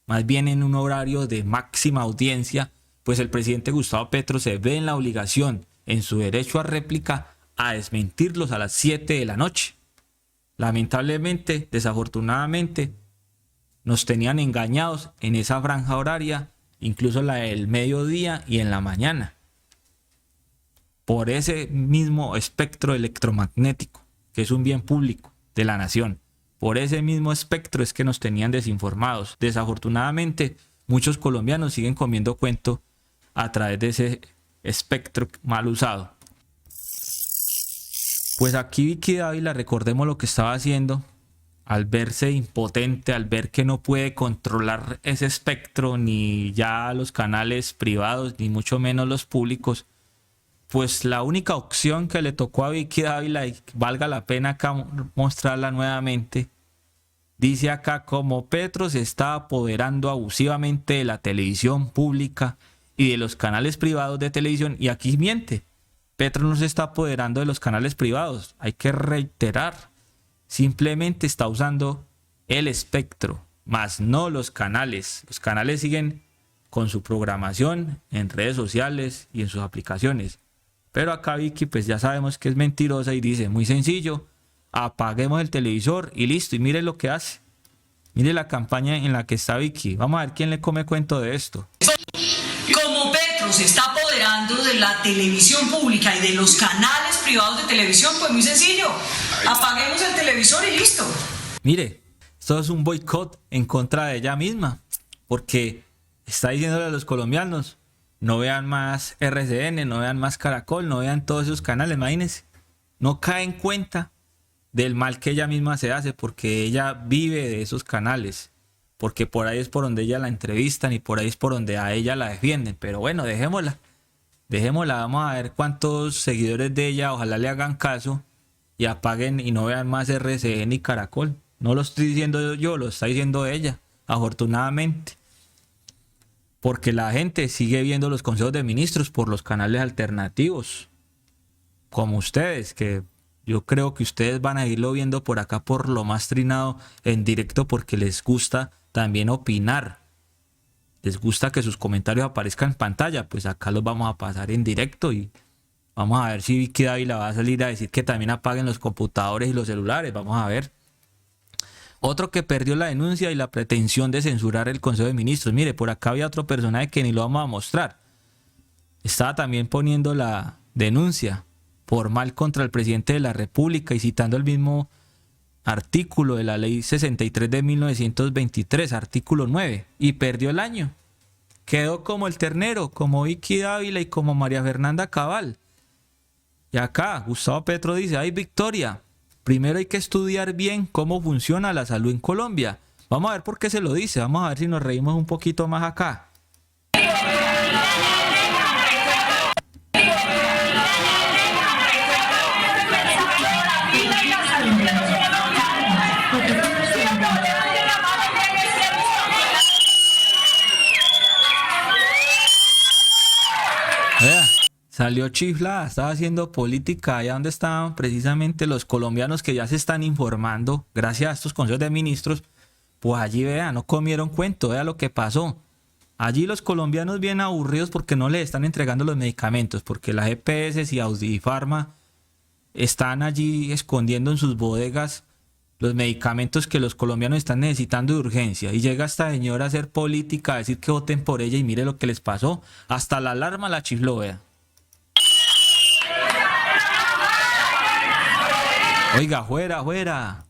más bien en un horario de máxima audiencia, pues el presidente Gustavo Petro se ve en la obligación, en su derecho a réplica, a desmentirlos a las 7 de la noche. Lamentablemente, desafortunadamente, nos tenían engañados en esa franja horaria, incluso la del mediodía y en la mañana, por ese mismo espectro electromagnético, que es un bien público de la nación. Por ese mismo espectro es que nos tenían desinformados. Desafortunadamente, muchos colombianos siguen comiendo cuento a través de ese espectro mal usado. Pues aquí Vicky Dávila, recordemos lo que estaba haciendo al verse impotente, al ver que no puede controlar ese espectro, ni ya los canales privados, ni mucho menos los públicos. Pues la única opción que le tocó a Vicky Dávila, y valga la pena acá mostrarla nuevamente, dice acá: como Petro se está apoderando abusivamente de la televisión pública y de los canales privados de televisión, y aquí miente, Petro no se está apoderando de los canales privados, hay que reiterar, simplemente está usando el espectro, más no los canales. Los canales siguen con su programación en redes sociales y en sus aplicaciones. Pero acá Vicky pues ya sabemos que es mentirosa y dice, muy sencillo, apaguemos el televisor y listo. Y mire lo que hace. Mire la campaña en la que está Vicky. Vamos a ver quién le come cuento de esto. Como Petro Petro se está apoderando de la televisión pública y de los canales privados de televisión, pues muy sencillo, apaguemos el televisor y listo. Mire, esto es un boicot en contra de ella misma, porque está diciéndole a los colombianos, no vean más RCN, no vean más Caracol, no vean todos esos canales, imagínense. No cae en cuenta del mal que ella misma se hace, porque ella vive de esos canales, porque por ahí es por donde ella la entrevistan y por ahí es por donde a ella la defienden. Pero bueno, dejémosla, vamos a ver cuántos seguidores de ella ojalá le hagan caso y apaguen y no vean más RCN y Caracol. No lo estoy diciendo yo, lo está diciendo ella, afortunadamente. Porque la gente sigue viendo los consejos de ministros por los canales alternativos, como ustedes, que yo creo que ustedes van a irlo viendo por acá por lo más trinado en directo, porque les gusta también opinar. Les gusta que sus comentarios aparezcan en pantalla, pues acá los vamos a pasar en directo y vamos a ver si Vicky Dávila va a salir a decir que también apaguen los computadores y los celulares. Vamos a ver. Otro que perdió la denuncia y la pretensión de censurar el Consejo de Ministros. Mire, por acá había otro personaje que ni lo vamos a mostrar. Estaba también poniendo la denuncia formal contra el presidente de la República y citando el mismo artículo de la ley 63 de 1923, artículo 9, y perdió el año. Quedó como el ternero, como Vicky Dávila y como María Fernanda Cabal. Y acá Gustavo Petro dice, hay victoria. Primero hay que estudiar bien cómo funciona la salud en Colombia. Vamos a ver por qué se lo dice. Vamos a ver si nos reímos un poquito más acá. Vea, salió chiflada, estaba haciendo política allá donde estaban precisamente los colombianos que ya se están informando gracias a estos consejos de ministros. Pues allí, vea, no comieron cuento, vea lo que pasó. Allí los colombianos bien aburridos porque no les están entregando los medicamentos, porque las EPS y Audifarma están allí escondiendo en sus bodegas los medicamentos que los colombianos están necesitando de urgencia. Y llega esta señora a hacer política, a decir que voten por ella y mire lo que les pasó. Hasta la alarma la chifló, vea. Oiga, fuera, fuera.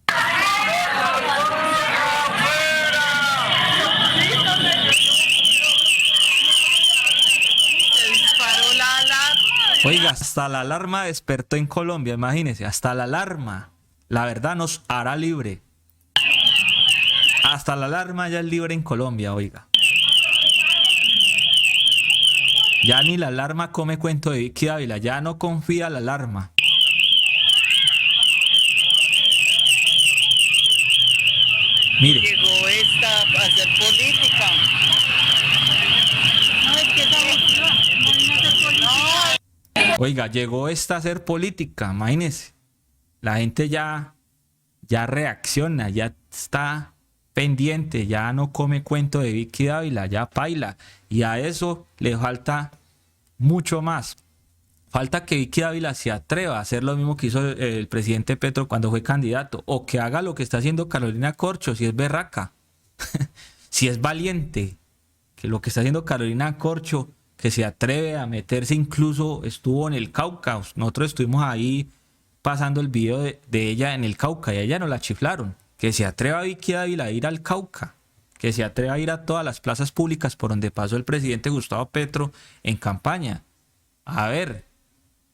Oiga, hasta la alarma despertó en Colombia, imagínense, hasta la alarma. La verdad nos hará libre. Hasta la alarma ya es libre en Colombia, oiga. Ya ni la alarma come cuento de Vicky Dávila, ya no confía la alarma. Mire. Llegó esta a hacer política. No, es que no. Oiga, llegó esta a hacer política, imagínense. La gente ya reacciona, ya está pendiente, ya no come cuento de Vicky Dávila, ya paila. Y a eso le falta mucho más. Falta que Vicky Dávila se atreva a hacer lo mismo que hizo el presidente Petro cuando fue candidato, o que haga lo que está haciendo Carolina Corcho, si es berraca, si es valiente, que lo que está haciendo Carolina Corcho, que se atreve a meterse, incluso estuvo en el Cauca. Nosotros estuvimos ahí pasando el video de ella en el Cauca y a ella no la chiflaron. Que se atreva Vicky Dávila a ir al Cauca, que se atreva a ir a todas las plazas públicas por donde pasó el presidente Gustavo Petro en campaña. A ver,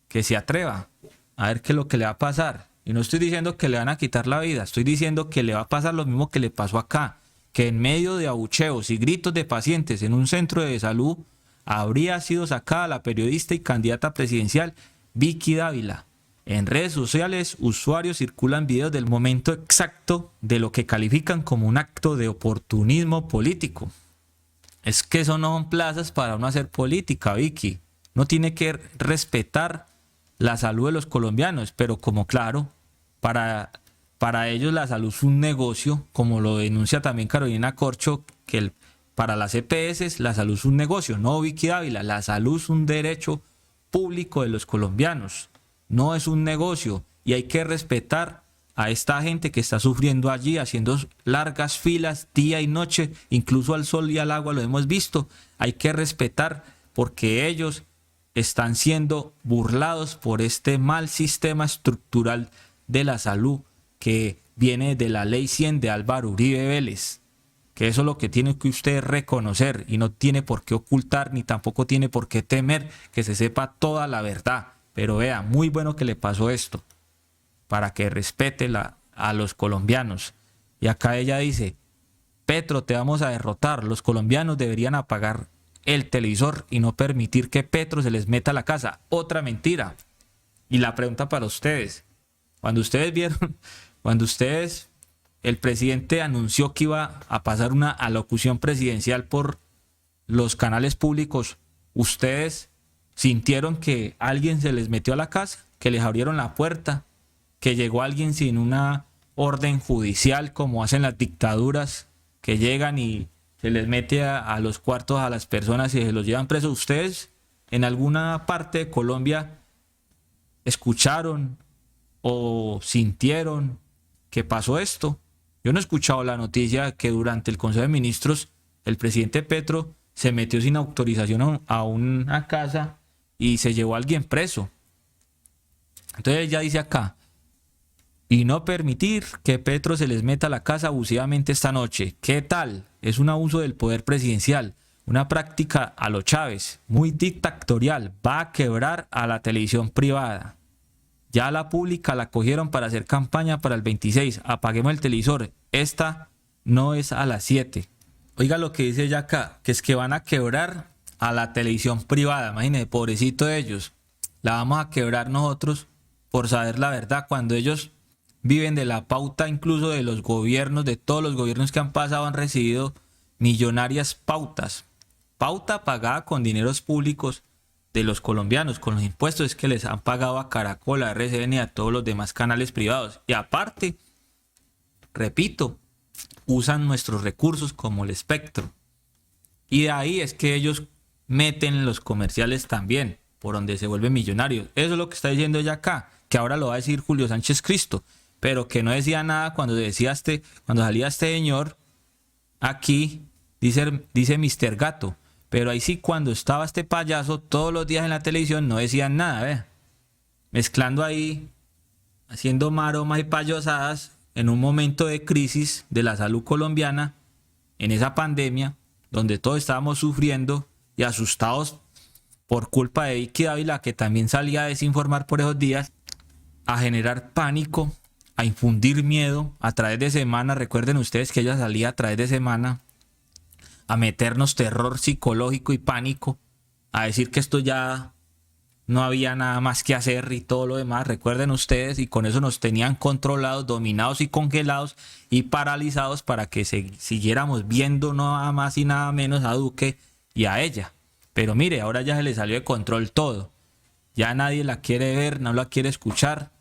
que se atreva, a ver qué es lo que le va a pasar. Y no estoy diciendo que le van a quitar la vida, estoy diciendo que le va a pasar lo mismo que le pasó acá, que en medio de abucheos y gritos de pacientes en un centro de salud habría sido sacada la periodista y candidata presidencial Vicky Dávila. En redes sociales, usuarios circulan videos del momento exacto de lo que califican como un acto de oportunismo político. Es que eso no son plazas para uno hacer política, Vicky. No tiene que respetar la salud de los colombianos, pero como claro, para ellos la salud es un negocio, como lo denuncia también Carolina Corcho, que para las EPS la salud es un negocio. No, Vicky Dávila, la salud es un derecho público de los colombianos. No es un negocio y hay que respetar a esta gente que está sufriendo allí, haciendo largas filas día y noche, incluso al sol y al agua lo hemos visto. Hay que respetar porque ellos están siendo burlados por este mal sistema estructural de la salud que viene de la Ley 100 de Álvaro Uribe Vélez. Que eso es lo que tiene que usted reconocer y no tiene por qué ocultar ni tampoco tiene por qué temer que se sepa toda la verdad. Pero vea, muy bueno que le pasó esto para que respete a los colombianos. Y acá ella dice: Petro, te vamos a derrotar. Los colombianos deberían apagar el televisor y no permitir que Petro se les meta a la casa. Otra mentira. Y la pregunta para ustedes: cuando el presidente anunció que iba a pasar una alocución presidencial por los canales públicos, ¿ustedes sintieron que alguien se les metió a la casa, que les abrieron la puerta, que llegó alguien sin una orden judicial como hacen las dictaduras, que llegan y se les mete a los cuartos a las personas y se los llevan presos? ¿Ustedes en alguna parte de Colombia escucharon o sintieron que pasó esto? Yo no he escuchado la noticia que durante el Consejo de Ministros el presidente Petro se metió sin autorización a una casa y se llevó a alguien preso. Entonces ella dice acá: y no permitir que Petro se les meta a la casa abusivamente esta noche. ¿Qué tal? Es un abuso del poder presidencial, una práctica a lo Chávez, muy dictatorial. Va a quebrar a la televisión privada. Ya la pública la cogieron para hacer campaña para el 26. Apaguemos el televisor. Esta no es a las 7. Oiga lo que dice ella acá, que es que van a quebrar a la televisión privada. Imagínense, pobrecito de ellos. La vamos a quebrar nosotros por saber la verdad, cuando ellos viven de la pauta incluso de los gobiernos, de todos los gobiernos que han pasado, han recibido millonarias pautas. Pauta pagada con dineros públicos de los colombianos, con los impuestos que les han pagado a Caracol, a RCN y a todos los demás canales privados. Y aparte, repito, usan nuestros recursos como el espectro. Y de ahí es que ellos meten los comerciales también, por donde se vuelven millonarios. Eso es lo que está diciendo ella acá, que ahora lo va a decir Julio Sánchez Cristo, pero que no decía nada cuando salía este señor aquí, dice Mr. Gato. Pero ahí sí, cuando estaba este payaso todos los días en la televisión, no decían nada, mezclando ahí, haciendo maromas y payasadas en un momento de crisis de la salud colombiana, en esa pandemia, donde todos estábamos sufriendo y asustados por culpa de Vicky Dávila, que también salía a desinformar por esos días, a generar pánico, a infundir miedo a través de Semana. Recuerden ustedes que ella salía a través de Semana a meternos terror psicológico y pánico, a decir que esto ya no había nada más que hacer y todo lo demás. Recuerden ustedes, y con eso nos tenían controlados, dominados y congelados y paralizados para que siguiéramos viendo nada más y nada menos a Duque y a ella. Pero mire, ahora ya se le salió de control todo. Ya nadie la quiere ver, no la quiere escuchar.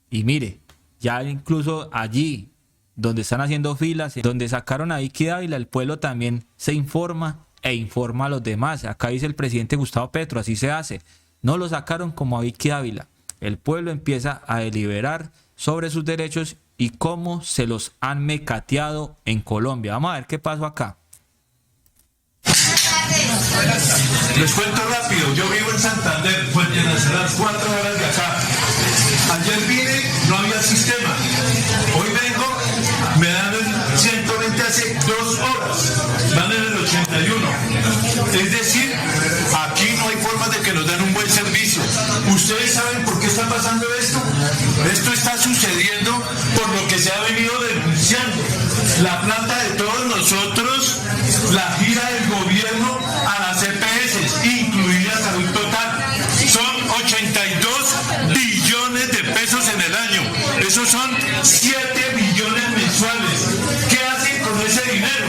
Y mire, ya incluso allí donde están haciendo filas, donde sacaron a Vicky Dávila, el pueblo también se informa e informa a los demás. Acá dice el presidente Gustavo Petro, así se hace. No lo sacaron como a Vicky Dávila. El pueblo empieza a deliberar sobre sus derechos y cómo se los han mecateado en Colombia. Vamos a ver qué pasó acá. Les cuento rápido, yo vivo en Santander, Fuente Nacional, 4 horas de acá. Ayer vine, no había sistema. Hoy vengo, me dan el 120 hace 2 horas, van en el 81. Es decir, aquí no hay forma de que nos den un buen servicio. ¿Ustedes saben por qué está pasando esto? Esto está sucediendo por lo que se ha venido denunciando. La plata de todos nosotros, la gira del gobierno a las EPS, incluida Salud Total, son 82 billones de pesos en el año. Esos son 7 billones mensuales. ¿Qué hacen con ese dinero?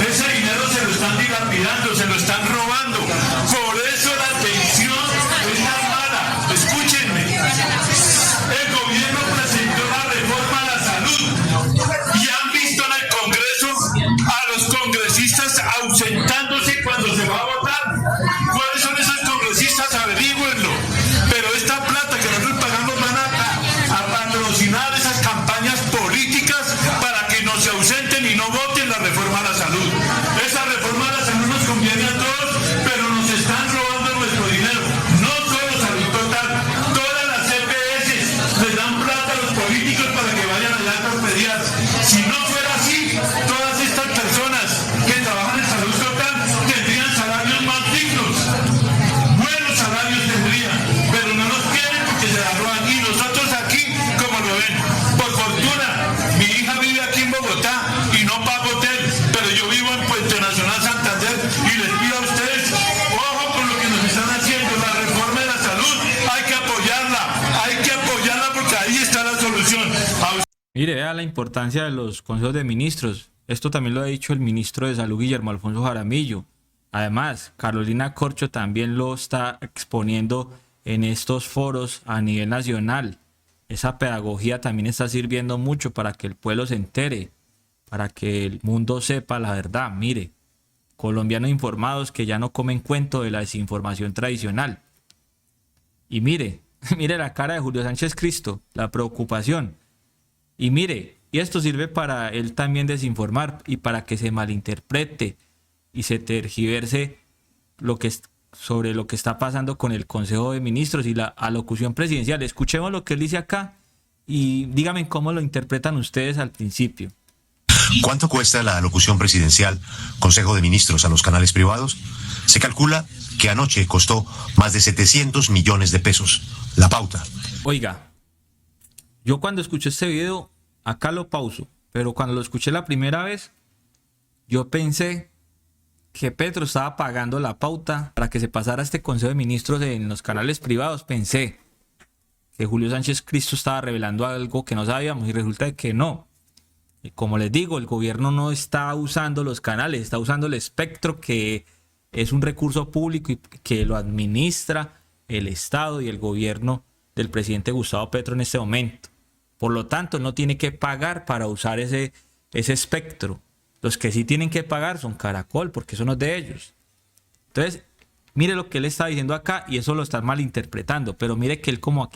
Ese dinero se lo están dilapidando, se lo están robando. Por eso la atención es tan mala. Escúchenme. El gobierno presentó la reforma a la salud y han visto en el Congreso a los Bogotá y no pago hotel, pero yo vivo en Puente Nacional Santander y les pido a ustedes, ojo con lo que nos están haciendo, la reforma de la salud, hay que apoyarla porque ahí está la solución. Mire, vea la importancia de los consejos de ministros. Esto también lo ha dicho el ministro de Salud, Guillermo Alfonso Jaramillo. Además, Carolina Corcho también lo está exponiendo en estos foros a nivel nacional. Esa pedagogía también está sirviendo mucho para que el pueblo se entere, para que el mundo sepa la verdad. Mire, colombianos informados que ya no comen cuento de la desinformación tradicional. Y mire, mire la cara de Julio Sánchez Cristo, la preocupación. Y mire, y esto sirve para él también desinformar y para que se malinterprete y se tergiverse sobre lo que está pasando con el Consejo de Ministros y la alocución presidencial. Escuchemos lo que él dice acá y díganme cómo lo interpretan ustedes al principio. ¿Cuánto cuesta la alocución presidencial, Consejo de Ministros a los canales privados? Se calcula que anoche costó más de 700 millones de pesos. La pauta. Oiga, yo cuando escuché este video, acá lo pauso, pero cuando lo escuché la primera vez, yo pensé que Petro estaba pagando la pauta para que se pasara este Consejo de Ministros en los canales privados. Pensé que Julio Sánchez Cristo estaba revelando algo que no sabíamos y resulta que no. Y como les digo, el gobierno no está usando los canales, está usando el espectro, que es un recurso público y que lo administra el Estado y el gobierno del presidente Gustavo Petro en este momento. Por lo tanto, no tiene que pagar para usar ese espectro. Los que sí tienen que pagar son Caracol, porque eso no es de ellos. Entonces, mire lo que él está diciendo acá y eso lo están malinterpretando. Pero mire que él como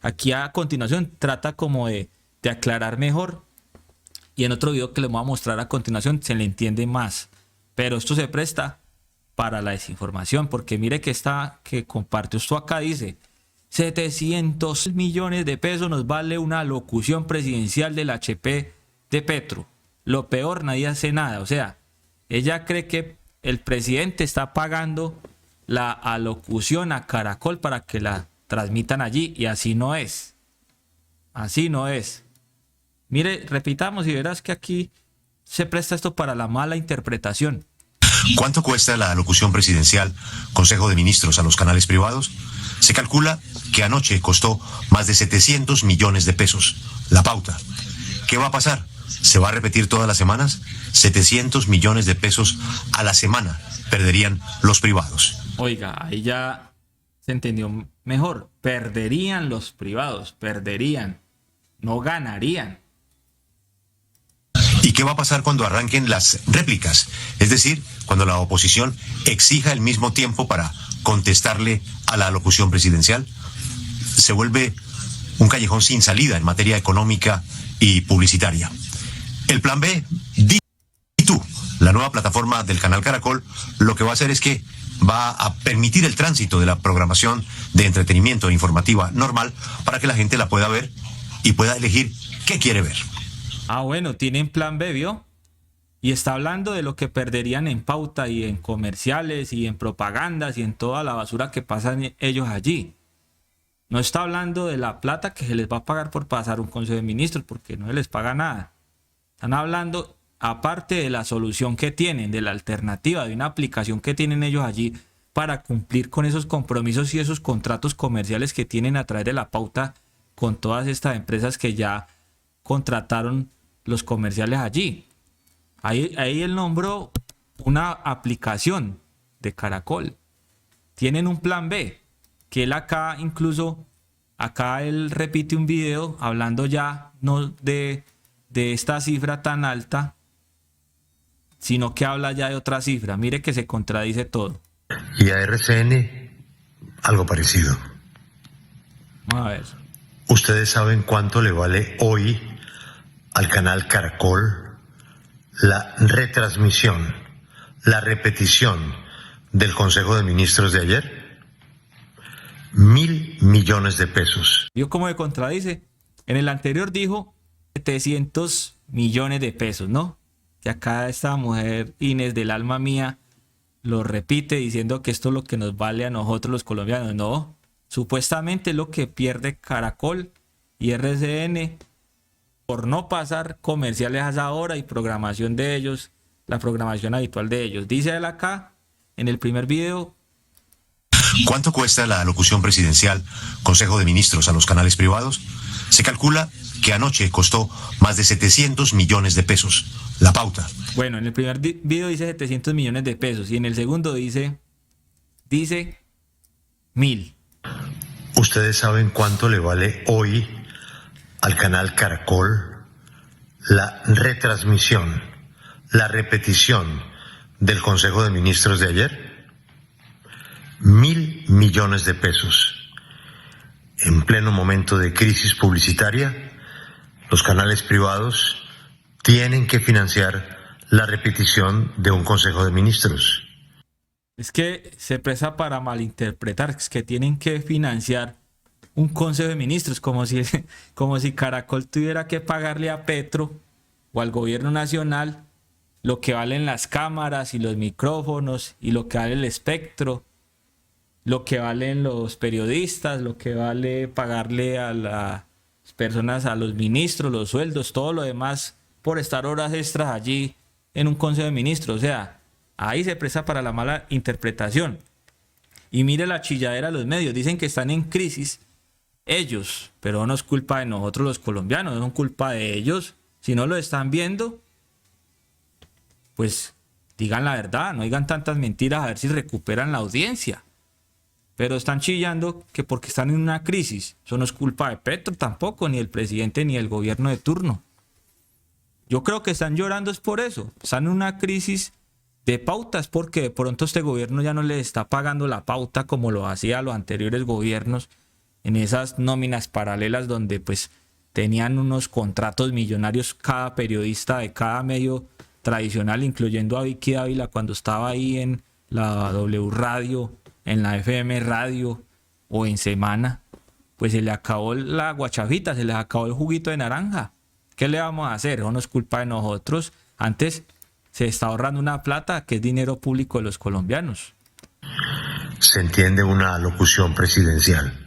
aquí a continuación trata como de aclarar mejor. Y en otro video que les voy a mostrar a continuación se le entiende más. Pero esto se presta para la desinformación, porque mire que comparte esto acá, dice 700 millones de pesos nos vale una alocución presidencial del HP de Petro. Lo peor, nadie hace nada. O sea, ella cree que el presidente está pagando la alocución a Caracol para que la transmitan allí y así no es. Así no es. Mire, repitamos y verás que aquí se presta esto para la mala interpretación. ¿Cuánto cuesta la alocución presidencial, Consejo de Ministros a los canales privados? Se calcula que anoche costó más de 700 millones de pesos. La pauta. ¿Qué va a pasar? ¿Se va a repetir todas las semanas? 700 millones de pesos a la semana perderían los privados. Oiga, ahí ya se entendió mejor. Perderían los privados, perderían, no ganarían. ¿Y qué va a pasar cuando arranquen las réplicas? Es decir, cuando la oposición exija el mismo tiempo para contestarle a la alocución presidencial. Se vuelve un callejón sin salida en materia económica y publicitaria. El plan B, Ditu, la nueva plataforma del canal Caracol, lo que va a hacer es que va a permitir el tránsito de la programación de entretenimiento informativa normal para que la gente la pueda ver y pueda elegir qué quiere ver. Ah, bueno, tienen plan B, ¿vio? Y está hablando de lo que perderían en pauta y en comerciales y en propagandas y en toda la basura que pasan ellos allí. No está hablando de la plata que se les va a pagar por pasar un Consejo de Ministros, porque no se les paga nada. Están hablando, aparte de la solución que tienen, de la alternativa, de una aplicación que tienen ellos allí para cumplir con esos compromisos y esos contratos comerciales que tienen a través de la pauta con todas estas empresas que ya contrataron los comerciales allí. Ahí él nombró una aplicación de Caracol. Tienen un plan B, que él acá incluso, acá él repite un video hablando ya no de esta cifra tan alta, sino que habla ya de otra cifra. Mire que se contradice todo. Y a RCN, algo parecido. Vamos a ver. ¿Ustedes saben cuánto le vale hoy al canal Caracol la retransmisión, la repetición del Consejo de Ministros de ayer? 1.000 millones de pesos. ¿Vio cómo se contradice? En el anterior dijo 700 millones de pesos, ¿no? Que acá esta mujer Inés del alma mía lo repite diciendo que esto es lo que nos vale a nosotros los colombianos. No, supuestamente es lo que pierde Caracol y RCN por no pasar comerciales a esa hora y programación de ellos, la programación habitual de ellos. Dice él acá, en el primer video. ¿Cuánto cuesta la alocución presidencial, Consejo de Ministros a los canales privados? Se calcula que anoche costó más de 700 millones de pesos. La pauta. Bueno, en el primer video dice 700 millones de pesos y en el segundo dice 1000. ¿Ustedes saben cuánto le vale hoy al canal Caracol la retransmisión, la repetición del Consejo de Ministros de ayer? 1.000 millones de pesos. En pleno momento de crisis publicitaria, los canales privados tienen que financiar la repetición de un Consejo de Ministros. Es que se presta para malinterpretar, es que tienen que financiar un Consejo de Ministros, como si Caracol tuviera que pagarle a Petro o al gobierno nacional lo que valen las cámaras y los micrófonos y lo que vale el espectro, lo que valen los periodistas, lo que vale pagarle a las personas, a los ministros, los sueldos, todo lo demás por estar horas extras allí en un Consejo de Ministros. O sea, ahí se presta para la mala interpretación. Y mire la chilladera de los medios. Dicen que están en crisis ellos, pero no es culpa de nosotros los colombianos, no es culpa de ellos. Si no lo están viendo, pues digan la verdad, no digan tantas mentiras a ver si recuperan la audiencia. Pero están chillando que porque están en una crisis. Eso no es culpa de Petro tampoco, ni del presidente, ni del gobierno de turno. Yo creo que están llorando es por eso. Están en una crisis de pautas porque de pronto este gobierno ya no les está pagando la pauta como lo hacía a los anteriores gobiernos en esas nóminas paralelas donde pues tenían unos contratos millonarios cada periodista de cada medio tradicional, incluyendo a Vicky Dávila cuando estaba ahí en la W Radio, en la FM Radio o en Semana. Pues se le acabó la guachafita, se les acabó el juguito de naranja. ¿Qué le vamos a hacer? Eso no es culpa de nosotros. Antes se está ahorrando una plata que es dinero público de los colombianos. Se entiende una alocución presidencial.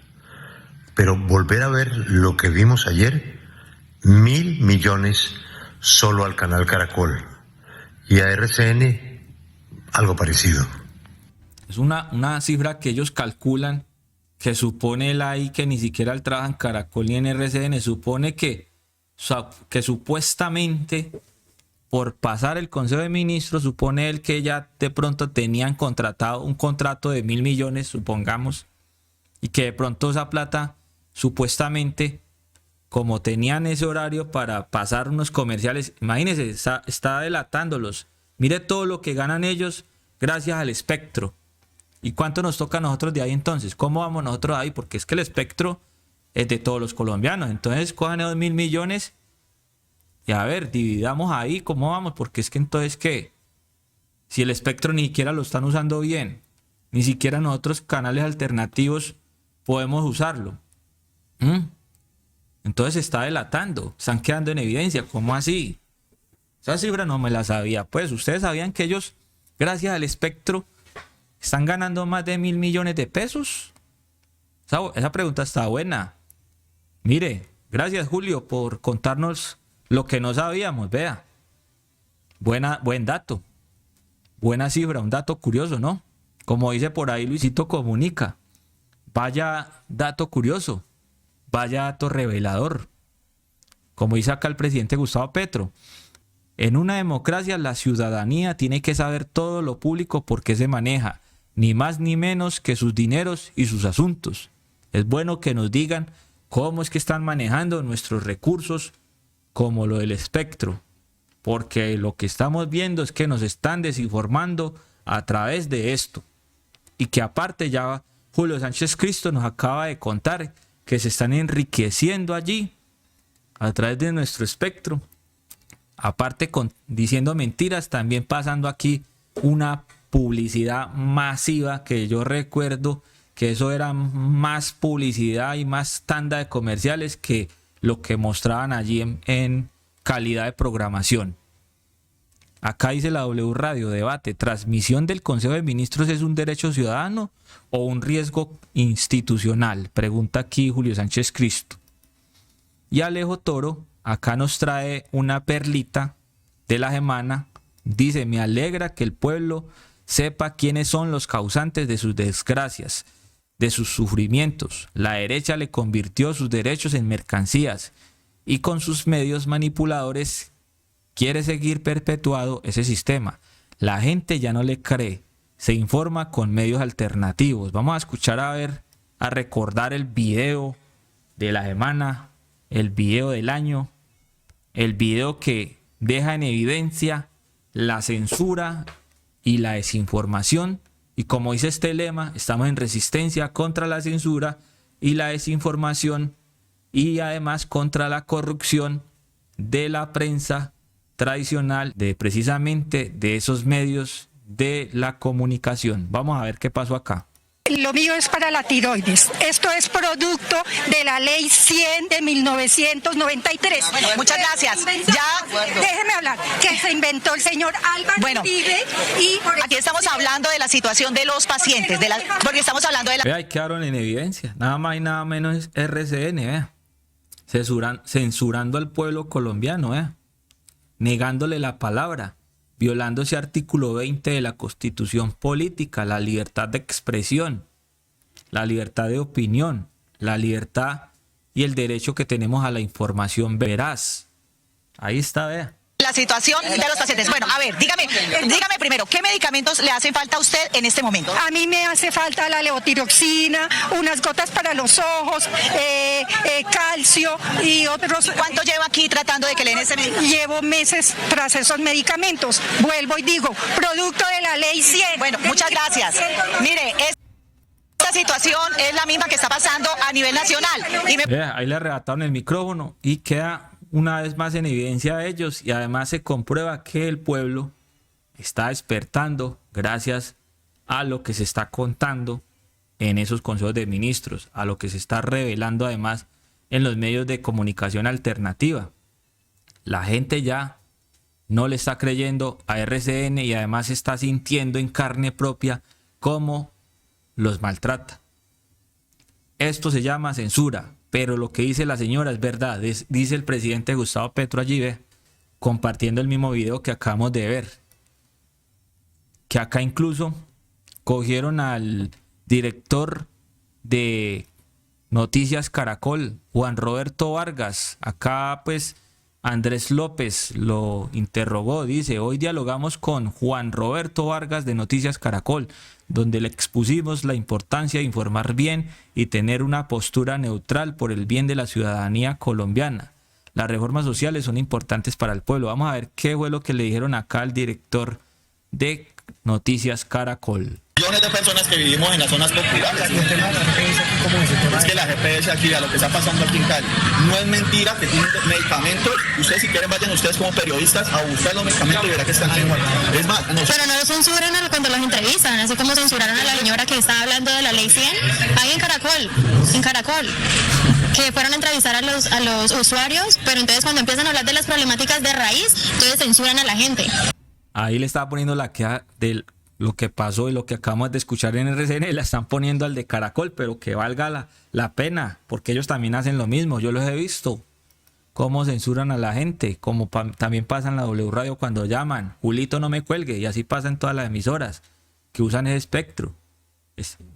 Pero volver a ver lo que vimos ayer, 1.000 millones solo al canal Caracol. Y a RCN, algo parecido. Es una cifra que ellos calculan, que supone él ahí que ni siquiera él trabaja en Caracol ni en RCN. Supone que supuestamente por pasar el Consejo de Ministros, supone él que ya de pronto tenían contratado un contrato de 1.000 millones, supongamos, y que de pronto esa plata, supuestamente, como tenían ese horario para pasar unos comerciales, imagínense, está delatándolos. Mire todo lo que ganan ellos gracias al espectro. ¿Y cuánto nos toca a nosotros de ahí entonces? ¿Cómo vamos nosotros de ahí? Porque es que el espectro es de todos los colombianos. Entonces cojan esos 1.000 millones y a ver, dividamos ahí cómo vamos. Porque es que entonces, ¿qué? Si el espectro ni siquiera lo están usando bien, ni siquiera nosotros canales alternativos podemos usarlo. Entonces se está delatando, están quedando en evidencia. ¿Cómo así? Esa cifra no me la sabía. Pues ustedes sabían que ellos, gracias al espectro, están ganando más de 1.000 millones de pesos. Esa pregunta está buena. Mire, gracias Julio por contarnos lo que no sabíamos. Vea, buen dato, buena cifra, un dato curioso, ¿no? Como dice por ahí Luisito Comunica, vaya dato curioso, vaya dato revelador. Como dice acá el presidente Gustavo Petro, en una democracia la ciudadanía tiene que saber todo lo público porque se maneja, ni más ni menos que sus dineros y sus asuntos. Es bueno que nos digan cómo es que están manejando nuestros recursos, como lo del espectro, porque lo que estamos viendo es que nos están desinformando a través de esto. Y que aparte ya Julio Sánchez Cristo nos acaba de contar que se están enriqueciendo allí a través de nuestro espectro. Aparte diciendo mentiras, también pasando aquí una publicidad masiva que yo recuerdo que eso era más publicidad y más tanda de comerciales que lo que mostraban allí en calidad de programación. Acá dice la W Radio, debate, ¿transmisión del Consejo de Ministros es un derecho ciudadano o un riesgo institucional? Pregunta aquí Julio Sánchez Cristo. Y Alejo Toro acá nos trae una perlita de la semana. Dice: me alegra que el pueblo sepa quiénes son los causantes de sus desgracias, de sus sufrimientos. La derecha le convirtió sus derechos en mercancías y con sus medios manipuladores quiere seguir perpetuado ese sistema. La gente ya no le cree, se informa con medios alternativos. Vamos a escuchar, a recordar el video de la semana, el video del año, el video que deja en evidencia la censura y la desinformación. Y como dice este lema, estamos en resistencia contra la censura y la desinformación, y además contra la corrupción de la prensa tradicional, de precisamente de esos medios de la comunicación. Vamos a ver qué pasó acá. Lo mío es para la tiroides. Esto es producto de la ley 100 de 1993. Bueno, muchas gracias. Déjeme hablar. Que se inventó el señor Álvaro Uribe. Y Aquí estamos hablando de la situación de los pacientes, porque estamos hablando de la... Vea, ahí quedaron en evidencia. Nada más y nada menos es RCN, vea. Censurando al pueblo colombiano, vea. Negándole la palabra, violando ese artículo 20 de la Constitución Política, la libertad de expresión, la libertad de opinión, la libertad y el derecho que tenemos a la información veraz. Ahí está, vea. La situación de los pacientes. Bueno, a ver, dígame primero, ¿qué medicamentos le hacen falta a usted en este momento? a mí me hace falta la levotiroxina, unas gotas para los ojos, calcio y otros. ¿Cuánto lleva aquí tratando de que le den ese medicamento? Llevo meses tras esos medicamentos. Vuelvo y digo, producto de la ley 100. Bueno, muchas gracias. Mire, esta situación es la misma que está pasando a nivel nacional. Vea, ahí le arrebataron el micrófono y queda una vez más en evidencia a ellos, y además se comprueba que el pueblo está despertando gracias a lo que se está contando en esos consejos de ministros, a lo que se está revelando además en los medios de comunicación alternativa. La gente ya no le está creyendo a RCN y además está sintiendo en carne propia cómo los maltrata. Esto se llama censura. Pero lo que dice la señora es verdad. Dice el presidente Gustavo Petro allí, ve, compartiendo el mismo video que acabamos de ver. Que acá incluso cogieron al director de Noticias Caracol, Juan Roberto Vargas. Acá pues Andrés López lo interrogó. Dice: hoy dialogamos con Juan Roberto Vargas de Noticias Caracol, donde le expusimos la importancia de informar bien y tener una postura neutral por el bien de la ciudadanía colombiana. Las reformas sociales son importantes para el pueblo. Vamos a ver qué fue lo que le dijeron acá al director de Noticias Caracol. Millones de personas que vivimos en las zonas populares. Es que la GPS aquí, a lo que está pasando aquí en Cali, no es mentira que tienen medicamentos. Ustedes, si quieren, vayan ustedes como periodistas a buscar los medicamentos y verán que están en. Es más, no. Pero no censuren cuando los entrevistan, así como censuraron a la señora que estaba hablando de la ley 100. Ahí en Caracol, que fueron a entrevistar a los usuarios, pero entonces cuando empiezan a hablar de las problemáticas de raíz, entonces censuran a la gente. Ahí le estaba poniendo la queja del lo que pasó y lo que acabamos de escuchar en RCN, la están poniendo al de Caracol, pero que valga la pena, porque ellos también hacen lo mismo. Yo los he visto cómo censuran a la gente, como también pasa en la W Radio cuando llaman: Julito, no me cuelgue, y así pasa en todas las emisoras que usan ese espectro.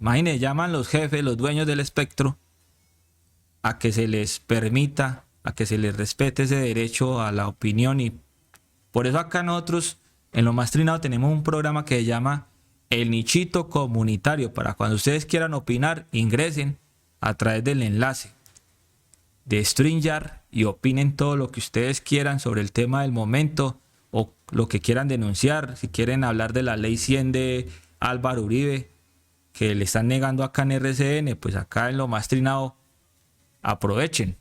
Imagínense, llaman los jefes, los dueños del espectro, a que se les permita, a que se les respete ese derecho a la opinión. Y por eso acá nosotros en Lo Más Trinado tenemos un programa que se llama El Nichito Comunitario, para cuando ustedes quieran opinar, ingresen a través del enlace de StreamYard y opinen todo lo que ustedes quieran sobre el tema del momento o lo que quieran denunciar. Si quieren hablar de la ley 100 de Álvaro Uribe, que le están negando acá en RCN, pues acá en Lo Más Trinado aprovechen.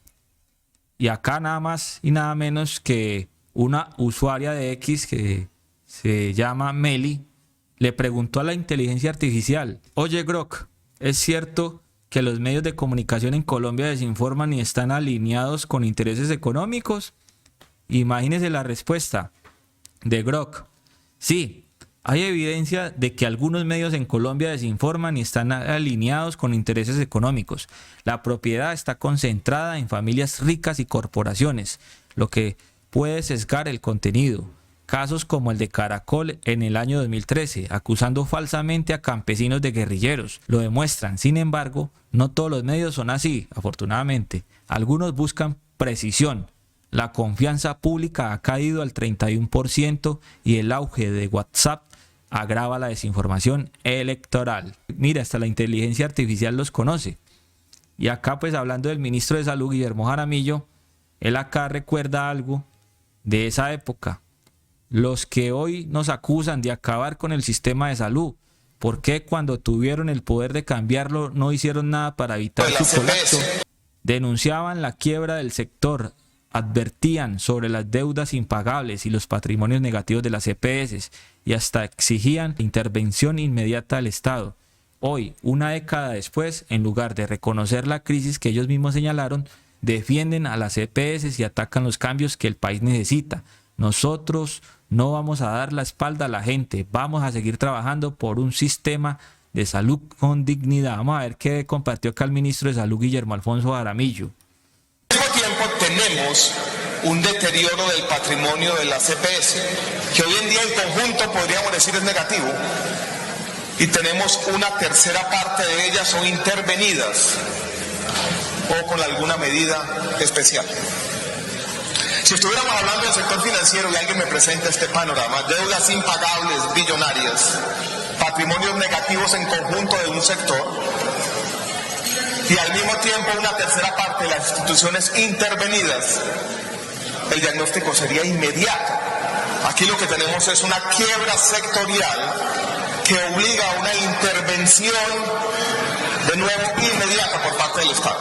Y acá nada más y nada menos que una usuaria de X que se llama Meli, le preguntó a la inteligencia artificial: oye Grok, ¿es cierto que los medios de comunicación en Colombia desinforman y están alineados con intereses económicos? Imagínese la respuesta de Grok: sí, hay evidencia de que algunos medios en Colombia desinforman y están alineados con intereses económicos. La propiedad está concentrada en familias ricas y corporaciones. lo que puede sesgar el contenido. Casos como el de Caracol en el año 2013, acusando falsamente a campesinos de guerrilleros, lo demuestran. Sin embargo, no todos los medios son así, afortunadamente. Algunos buscan precisión. La confianza pública ha caído al 31% y el auge de WhatsApp agrava la desinformación electoral. Mira, hasta la inteligencia artificial los conoce. Y acá pues hablando del ministro de Salud, Guillermo Jaramillo, él acá recuerda algo de esa época. Los que hoy nos acusan de acabar con el sistema de salud, ¿por qué cuando tuvieron el poder de cambiarlo no hicieron nada para evitar su colapso? Denunciaban la quiebra del sector, advertían sobre las deudas impagables y los patrimonios negativos de las EPS y hasta exigían intervención inmediata del Estado. Hoy, una década después, en lugar de reconocer la crisis que ellos mismos señalaron, defienden a las EPS y atacan los cambios que el país necesita. Nosotros no vamos a dar la espalda a la gente, vamos a seguir trabajando por un sistema de salud con dignidad. Vamos a ver qué compartió acá el ministro de Salud, Guillermo Alfonso Jaramillo. Al mismo tiempo tenemos un deterioro del patrimonio de las EPS, que hoy en día en conjunto podríamos decir es negativo, y tenemos una tercera parte de ellas son intervenidas o con alguna medida especial. Si estuviéramos hablando del sector financiero y alguien me presenta este panorama, deudas impagables billonarias, patrimonios negativos en conjunto de un sector y al mismo tiempo una tercera parte de las instituciones intervenidas, el diagnóstico sería inmediato. Aquí lo que tenemos es una quiebra sectorial que obliga a una intervención de nuevo inmediata por parte del Estado.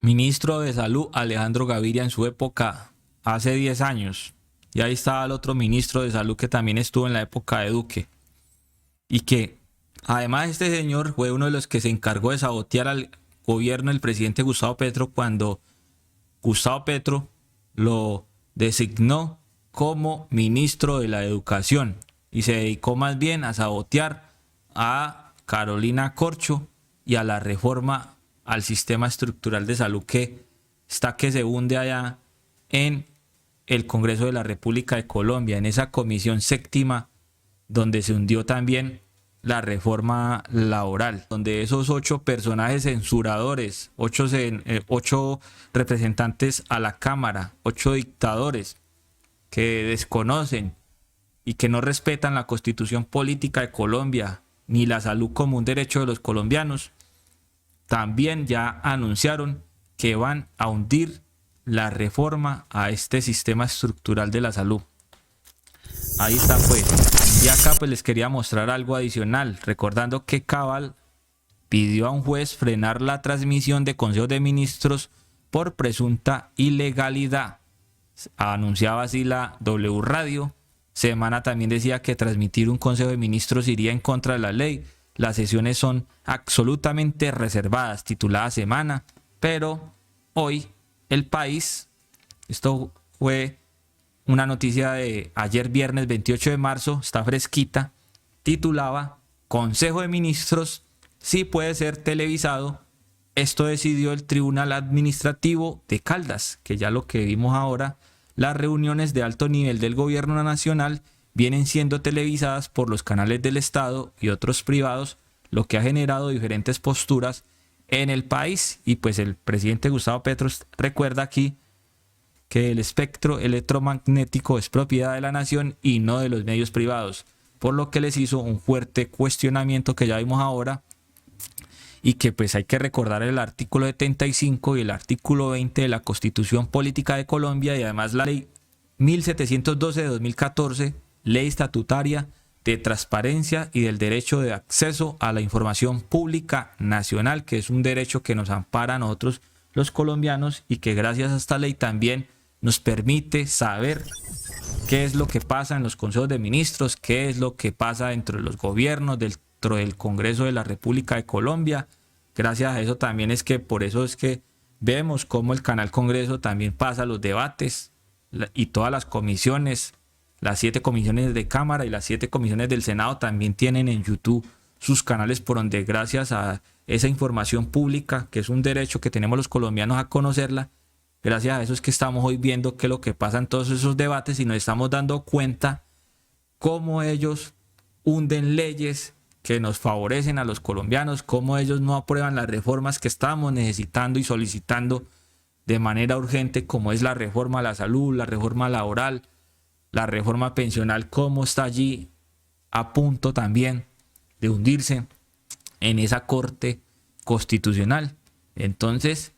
Ministro de Salud Alejandro Gaviria en su época, hace 10 años. Y ahí estaba el otro ministro de Salud que también estuvo en la época de Duque. Y que además este señor fue uno de los que se encargó de sabotear al gobierno del presidente Gustavo Petro cuando Gustavo Petro lo designó como ministro de la Educación. Y se dedicó más bien a sabotear a Carolina Corcho y a la reforma al sistema estructural de salud que se hunde allá en el Congreso de la República de Colombia, en esa comisión séptima donde se hundió también la reforma laboral, donde esos 8 personajes censuradores, 8 representantes a la Cámara, 8 dictadores que desconocen y que no respetan la Constitución política de Colombia ni la salud como un derecho de los colombianos, también ya anunciaron que van a hundir la reforma a este sistema estructural de la salud. Ahí está pues. Y acá pues les quería mostrar algo adicional, recordando que Cabal pidió a un juez frenar la transmisión de consejos de ministros por presunta ilegalidad. Anunciaba así la W Radio. Semana también decía que transmitir un consejo de ministros iría en contra de la ley. Las sesiones son absolutamente reservadas, titulada Semana, pero hoy El País, esto fue una noticia de ayer viernes 28 de marzo, está fresquita, titulaba Consejo de Ministros sí puede ser televisado. Esto decidió el Tribunal Administrativo de Caldas, que ya lo que vimos ahora, las reuniones de alto nivel del gobierno nacional vienen siendo televisadas por los canales del Estado y otros privados, lo que ha generado diferentes posturas en el país. Y pues el presidente Gustavo Petro recuerda aquí que el espectro electromagnético es propiedad de la nación y no de los medios privados, por lo que les hizo un fuerte cuestionamiento que ya vimos ahora, y que pues hay que recordar el artículo 75 y el artículo 20 de la Constitución Política de Colombia y además la ley 1712 de 2014, ley estatutaria de transparencia y del derecho de acceso a la información pública nacional, que es un derecho que nos ampara a nosotros los colombianos y que gracias a esta ley también nos permite saber qué es lo que pasa en los consejos de ministros, qué es lo que pasa dentro de los gobiernos, dentro del Congreso de la República de Colombia. Gracias a eso también es que por eso es que vemos cómo el canal Congreso también pasa los debates y todas las comisiones, las 7 comisiones de Cámara y las 7 comisiones del Senado también tienen en YouTube sus canales por donde gracias a esa información pública, que es un derecho que tenemos los colombianos a conocerla, Gracias a eso es que estamos hoy viendo qué es lo que pasa en todos esos debates y nos estamos dando cuenta cómo ellos hunden leyes que nos favorecen a los colombianos, cómo ellos no aprueban las reformas que estamos necesitando y solicitando de manera urgente, como es la reforma a la salud, la reforma laboral, la reforma pensional, cómo está allí a punto también de hundirse en esa Corte Constitucional. Entonces,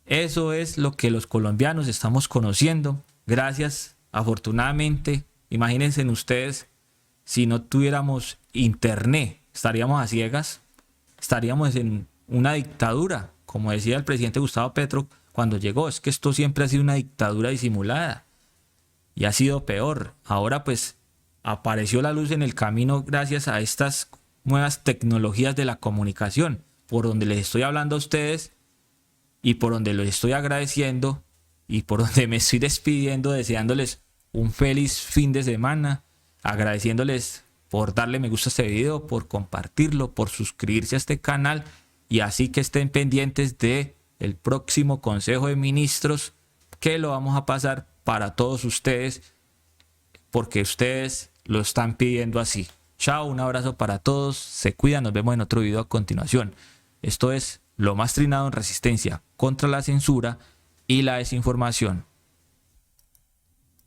eso es lo que los colombianos estamos conociendo. Gracias, afortunadamente. Imagínense ustedes, si no tuviéramos internet, estaríamos a ciegas, estaríamos en una dictadura, como decía el presidente Gustavo Petro cuando llegó. Es que esto siempre ha sido una dictadura disimulada y ha sido peor. Ahora pues apareció la luz en el camino gracias a estas nuevas tecnologías de la comunicación, por donde les estoy hablando a ustedes y por donde les estoy agradeciendo y por donde me estoy despidiendo, deseándoles un feliz fin de semana, agradeciéndoles por darle me gusta a este video, por compartirlo, por suscribirse a este canal, y así que estén pendientes de el próximo Consejo de Ministros, que lo vamos a pasar para todos ustedes, porque ustedes lo están pidiendo así. Chao, un abrazo para todos, se cuidan, nos vemos en otro video a continuación. Esto es Lo Más Trinado en Resistencia contra la Censura y la Desinformación.